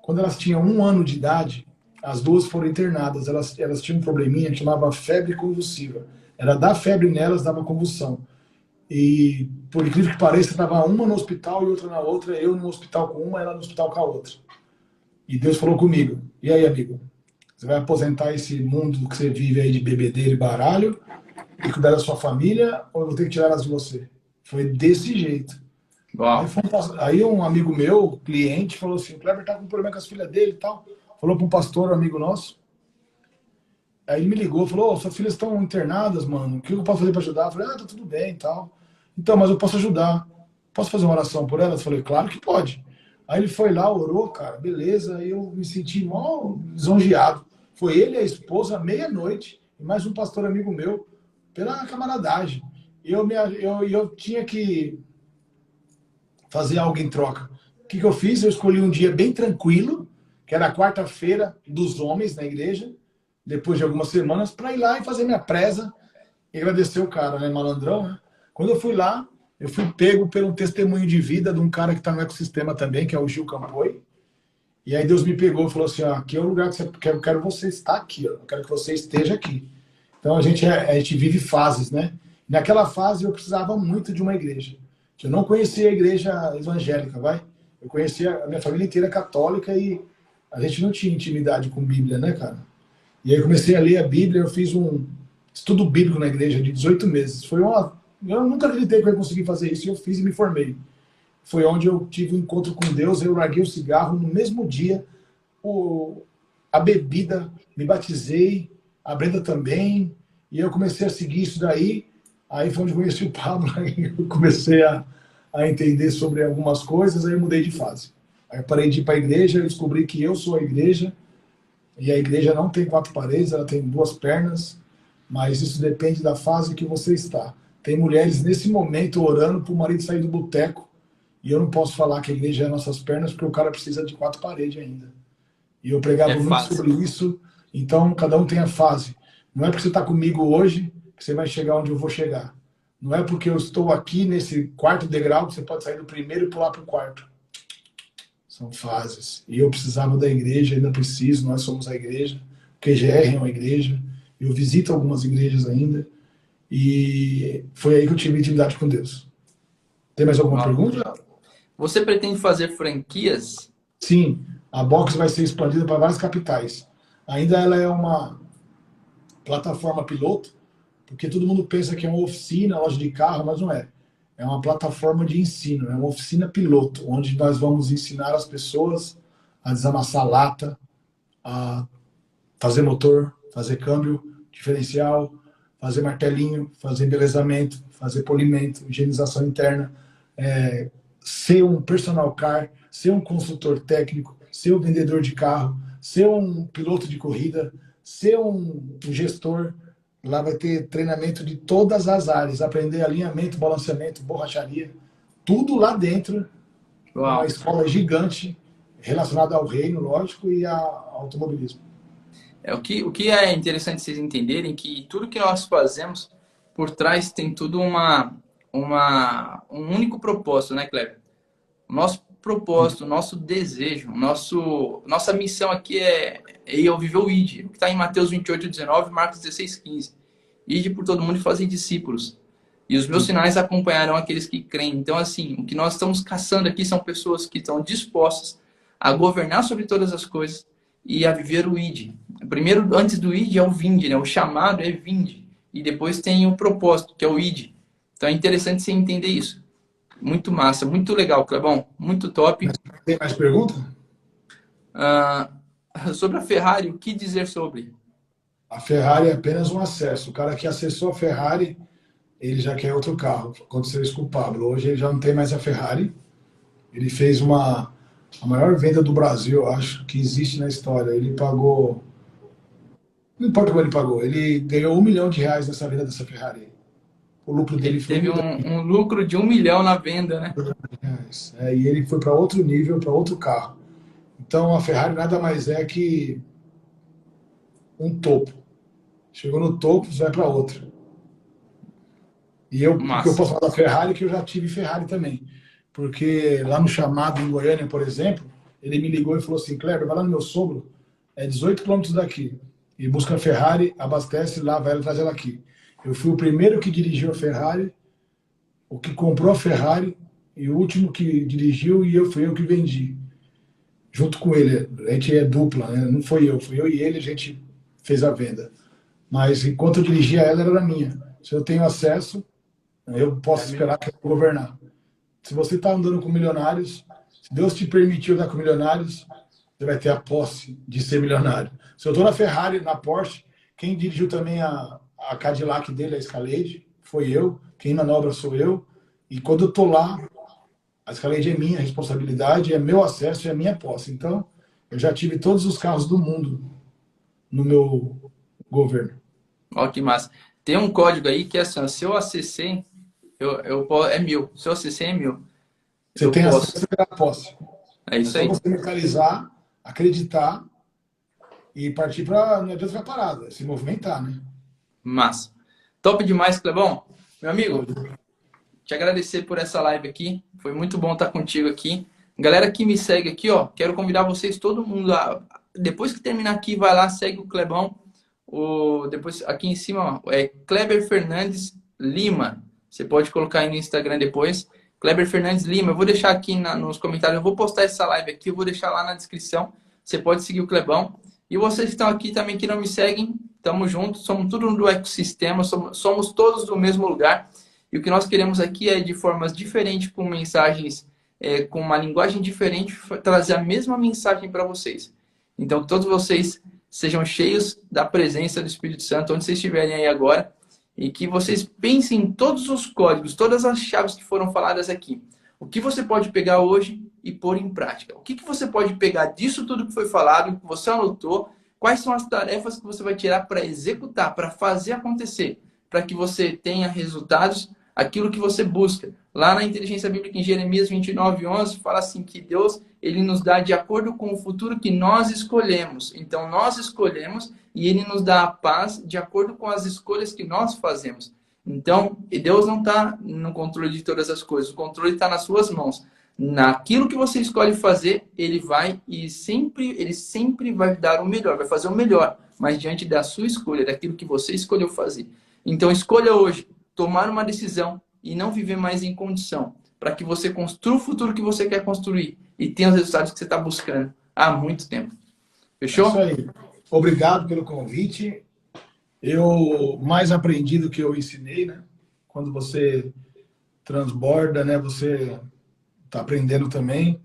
Quando elas tinham 1 ano de idade, as duas foram internadas. Elas tinham um probleminha que chamava febre convulsiva. Era dar febre nelas, dava convulsão. E, por incrível que pareça, estava uma no hospital e outra na outra. Eu no hospital com uma, ela no hospital com a outra. E Deus falou comigo: e aí, amigo? Você vai aposentar esse mundo que você vive aí de bebedeira e baralho e cuidar da sua família, ou eu vou ter que tirar elas de você? Foi desse jeito. Aí, Uau. aí um amigo meu, cliente, falou assim: o Kleber tá com problema com as filhas dele e tal. Falou para um pastor, um amigo nosso. Aí ele me ligou, falou: suas filhas estão internadas, mano. O que eu posso fazer para ajudar? Eu falei: tá tudo bem e tal. Então, mas eu posso ajudar. Posso fazer uma oração por elas? Eu falei: claro que pode. Aí ele foi lá, orou, cara, beleza. Aí eu me senti mal lisonjeado. Foi ele e a esposa, meia-noite, e mais um pastor amigo meu, pela camaradagem. Eu tinha que fazer algo em troca. O que eu fiz? Eu escolhi um dia bem tranquilo, que era a quarta-feira dos homens na igreja, depois de algumas semanas, para ir lá e fazer minha preza e agradecer o cara, né, malandrão, né? Quando eu fui lá, eu fui pego por um testemunho de vida de um cara que está no ecossistema também, que é o Gil Campoi. E aí Deus me pegou e falou assim, ó, aqui é o lugar que eu quero você estar aqui, ó, eu quero que você esteja aqui. Então a gente vive fases, né? Naquela fase eu precisava muito de uma igreja. Eu não conhecia a igreja evangélica, vai? Eu conhecia a minha família inteira católica e a gente não tinha intimidade com Bíblia, né, cara? E aí eu comecei a ler a Bíblia, eu fiz um estudo bíblico na igreja de 18 meses. Eu nunca acreditei que eu ia conseguir fazer isso, e eu fiz e me formei. Foi onde eu tive um encontro com Deus, eu larguei o cigarro no mesmo dia, a bebida, me batizei, a Brenda também, e eu comecei a seguir isso daí. Aí foi onde eu conheci o Pablo, aí eu comecei a entender sobre algumas coisas, aí eu mudei de fase. Aí eu parei de ir para a igreja, eu descobri que eu sou a igreja, e a igreja não tem quatro paredes, ela tem duas pernas, mas isso depende da fase que você está. Tem mulheres nesse momento orando para o marido sair do boteco, e eu não posso falar que a igreja é nossas pernas, porque o cara precisa de quatro paredes ainda. E eu pregava É muito fácil. sobre isso, então cada um tem a fase. Não é porque você está comigo hoje que você vai chegar onde eu vou chegar. Não é porque eu estou aqui nesse quarto degrau que você pode sair do primeiro e pular para o quarto. São fases. E eu precisava da igreja, ainda preciso, nós somos a igreja. O QGR é uma igreja. Eu visito algumas igrejas ainda. E foi aí que eu tive intimidade com Deus. Tem mais alguma Uau. pergunta? Você pretende fazer franquias? Sim, a Box vai ser expandida para várias capitais. Ainda ela é uma plataforma piloto, porque todo mundo pensa que é uma oficina, loja de carro, mas não é. É uma plataforma de ensino, é uma oficina piloto, onde nós vamos ensinar as pessoas a desamassar lata, a fazer motor, fazer câmbio, diferencial, fazer martelinho, fazer embelezamento, fazer polimento, higienização interna, ser um personal car, ser um consultor técnico, ser um vendedor de carro, ser um piloto de corrida, ser um gestor. Lá vai ter treinamento de todas as áreas, aprender alinhamento, balanceamento, borracharia, tudo lá dentro, numa Uau. escola gigante relacionada ao reino, lógico, e ao automobilismo. O que é interessante vocês entenderem que tudo que nós fazemos por trás tem tudo um único propósito, né, Kleber? O nosso propósito, o nosso desejo, nossa missão aqui é eu viver o ID, o que está em Mateus 28:19, Marcos 16:15. Ide por todo mundo e fazer discípulos. E os meus sinais acompanharão aqueles que creem. Então, assim, o que nós estamos caçando aqui são pessoas que estão dispostas a governar sobre todas as coisas e a viver o ID. Primeiro, antes do ID é o vinde, né? O chamado é vinde. E depois tem o propósito, que é o ID. Então é interessante você entender isso. Muito massa, muito legal, Clebão. Muito top. Tem mais pergunta? Ah, sobre a Ferrari, o que dizer sobre? A Ferrari é apenas um acesso. O cara que acessou a Ferrari, ele já quer outro carro. Aconteceu isso com o Pablo. Hoje ele já não tem mais a Ferrari. Ele fez a maior venda do Brasil, eu acho, que existe na história. Ele pagou. Não importa como ele pagou, ele ganhou R$ 1 milhão nessa venda dessa Ferrari. O lucro dele Ele foi teve R$ 1 milhão. um lucro de 1 milhão na venda, né? E ele foi para outro nível, para outro carro. Então a Ferrari nada mais é que um topo. Chegou no topo, você vai para outro. E o que eu Massa. posso falar da Ferrari é que eu já tive Ferrari também. Porque lá no chamado em Goiânia, por exemplo, ele me ligou e falou assim: Kleber, vai lá no meu sogro, é 18 quilômetros daqui. E busca a Ferrari, abastece lá, vai traz ela aqui. Eu fui o primeiro que dirigiu a Ferrari, o que comprou a Ferrari, e o último que dirigiu, e fui eu que vendi. Junto com ele. A gente é dupla, né? Não foi eu, fui eu e ele, a gente fez a venda. Mas enquanto eu dirigia ela, ela era minha. Se eu tenho acesso, eu posso esperar que eu vou governar. Se você está andando com milionários, se Deus te permitiu andar com milionários, você vai ter a posse de ser milionário. Se eu estou na Ferrari, na Porsche, quem dirigiu também a Cadillac dele, a Escalade, foi eu. Quem manobra sou eu. E quando eu estou lá, a Escalade é minha responsabilidade, é meu acesso, é minha posse. Então, eu já tive todos os carros do mundo no meu governo. Ó, que massa. Tem um código aí que é assim, ó, se eu acessei, é 1.000. Se eu acessei, é 1.000. Você Eu tem posso. acesso à posse. É É isso só aí. você mentalizar, acreditar e partir para. Não adianta ficar parado, é se movimentar, né? Massa. Top demais, Clebão. Meu Show. amigo, te agradecer por essa live aqui. Foi muito bom estar contigo aqui. Galera que me segue aqui, ó, quero convidar vocês, todo mundo, depois que terminar aqui, vai lá, segue o Clebão. Depois, aqui em cima, ó, é Kleber Fernandes Lima. Você pode colocar aí no Instagram depois. Kleber Fernandes Lima. Eu vou deixar aqui nos comentários. Eu vou postar essa live aqui, eu vou deixar lá na descrição. Você pode seguir o Clebão. E vocês que estão aqui também que não me seguem, tamo junto. Somos tudo do ecossistema, somos todos do mesmo lugar. E o que nós queremos aqui é, de formas diferentes, com mensagens, com uma linguagem diferente, trazer a mesma mensagem para vocês. Então, todos vocês sejam cheios da presença do Espírito Santo, onde vocês estiverem aí agora, e que vocês pensem em todos os códigos, todas as chaves que foram faladas aqui. O que você pode pegar hoje e pôr em prática? O que você pode pegar disso tudo que foi falado, que você anotou? Quais são as tarefas que você vai tirar para executar, para fazer acontecer, para que você tenha resultados, aquilo que você busca? Lá na Inteligência Bíblica, em Jeremias 29:11, fala assim que Deus, ele nos dá de acordo com o futuro que nós escolhemos. Então, nós escolhemos e ele nos dá a paz de acordo com as escolhas que nós fazemos. Então, Deus não está no controle de todas as coisas. O controle está nas suas mãos. Naquilo que você escolhe fazer, ele sempre vai dar o melhor, vai fazer o melhor, mas diante da sua escolha, daquilo que você escolheu fazer. Então, escolha hoje tomar uma decisão e não viver mais em condição, para que você construa o futuro que você quer construir e tenha os resultados que você está buscando há muito tempo. É isso Fechou? aí. Obrigado pelo convite. Eu mais aprendi do que eu ensinei, né? Quando você transborda, né? Você está aprendendo também.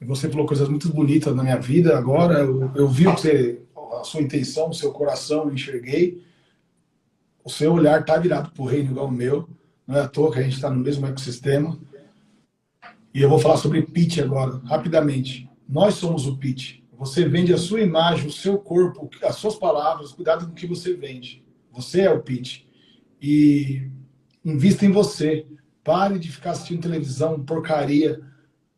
E você falou coisas muito bonitas na minha vida. Agora eu vi a sua intenção, o seu coração, eu enxerguei. O seu olhar está virado para o reino igual o meu. Não é à toa que a gente está no mesmo ecossistema. E eu vou falar sobre pitch agora, rapidamente. Nós somos o pitch. Você vende a sua imagem, o seu corpo, as suas palavras, cuidado com o que você vende. Você é o pitch. E invista em você. Pare de ficar assistindo televisão, porcaria.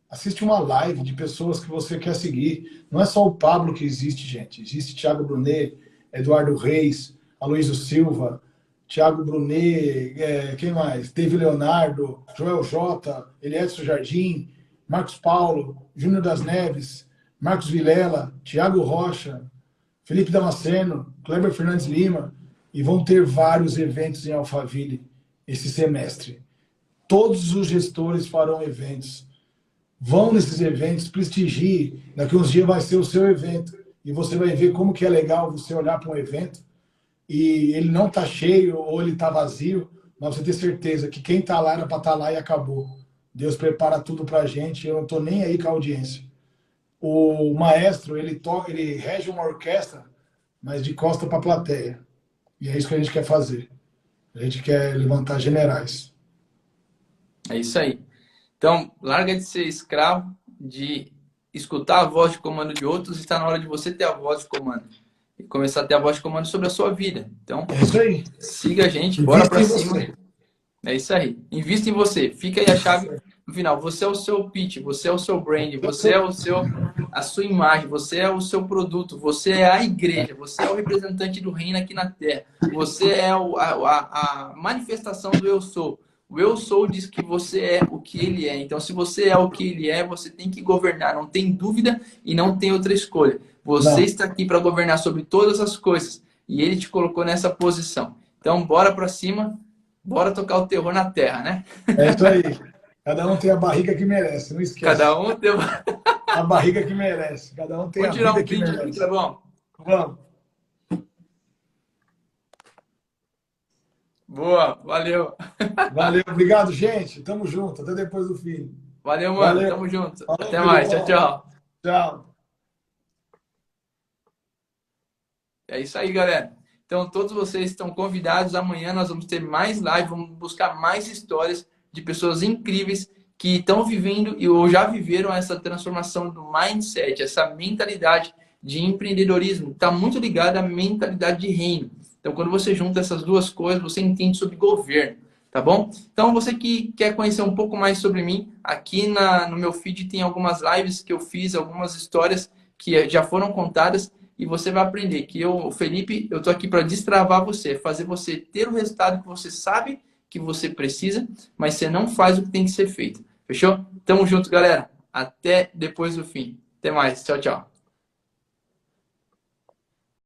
Assiste uma live de pessoas que você quer seguir. Não é só o Pablo que existe, gente. Existe Thiago Brunet, Eduardo Reis, Aloysio Silva, Thiago Brunet, quem mais? David Leonardo, Joel J, Eliedson Jardim, Marcos Paulo, Júnior das Neves, Marcos Vilela, Thiago Rocha, Felipe Damasceno, Kleber Fernandes Lima, e vão ter vários eventos em Alphaville esse semestre. Todos os gestores farão eventos. Vão nesses eventos, prestigie. Daqui uns dias vai ser o seu evento. E você vai ver como que é legal você olhar para um evento e ele não está cheio ou ele está vazio, mas você ter certeza que quem está lá era para estar lá e acabou. Deus prepara tudo para a gente, eu não estou nem aí com a audiência. O maestro, ele rege uma orquestra, mas de costa para a plateia. E é isso que a gente quer fazer. A gente quer levantar generais. É isso aí. Então, larga de ser escravo, de escutar a voz de comando de outros, e está na hora de você ter a voz de comando. E começar a ter a voz de comando sobre a sua vida. Então, É isso aí. siga a gente, bora Invista pra em cima. você. É isso aí. Invista em você. Fica aí a chave no final. Você é o seu pitch, você é o seu brand, você é a sua imagem, você é o seu produto, você é a igreja, você é o representante do reino aqui na terra. Você é a manifestação do eu sou. O eu sou diz que você é o que ele é. Então, se você é o que ele é, você tem que governar. Não tem dúvida e não tem outra escolha. Você Não. está aqui para governar sobre todas as coisas. E ele te colocou nessa posição. Então, bora para cima. Bora tocar o terror na terra, né? É isso aí. Cada um tem a barriga que merece, não esquece. Cada um tem A barriga que merece. Cada um tem Vou a tirar vida um que print aqui, merece. Clebão. Vamos. Boa, valeu. Valeu, obrigado, gente. Tamo junto. Até depois do fim. Valeu, mano. Valeu. Tamo junto. Falou, Até mais. Tchau, Filipão. tchau. Tchau. É isso aí, galera. Então, todos vocês estão convidados. Amanhã nós vamos ter mais live, vamos buscar mais histórias de pessoas incríveis que estão vivendo ou já viveram essa transformação do mindset, essa mentalidade de empreendedorismo. Está muito ligada à mentalidade de reino. Então, quando você junta essas duas coisas, você entende sobre governo, tá bom? Então, você que quer conhecer um pouco mais sobre mim, aqui no meu feed tem algumas lives que eu fiz, algumas histórias que já foram contadas, e você vai aprender que eu, Felipe, eu tô aqui para destravar você, fazer você ter o resultado que você sabe que você precisa, mas você não faz o que tem que ser feito. Fechou? Tamo junto, galera. Até depois do fim. Até mais. Tchau, tchau.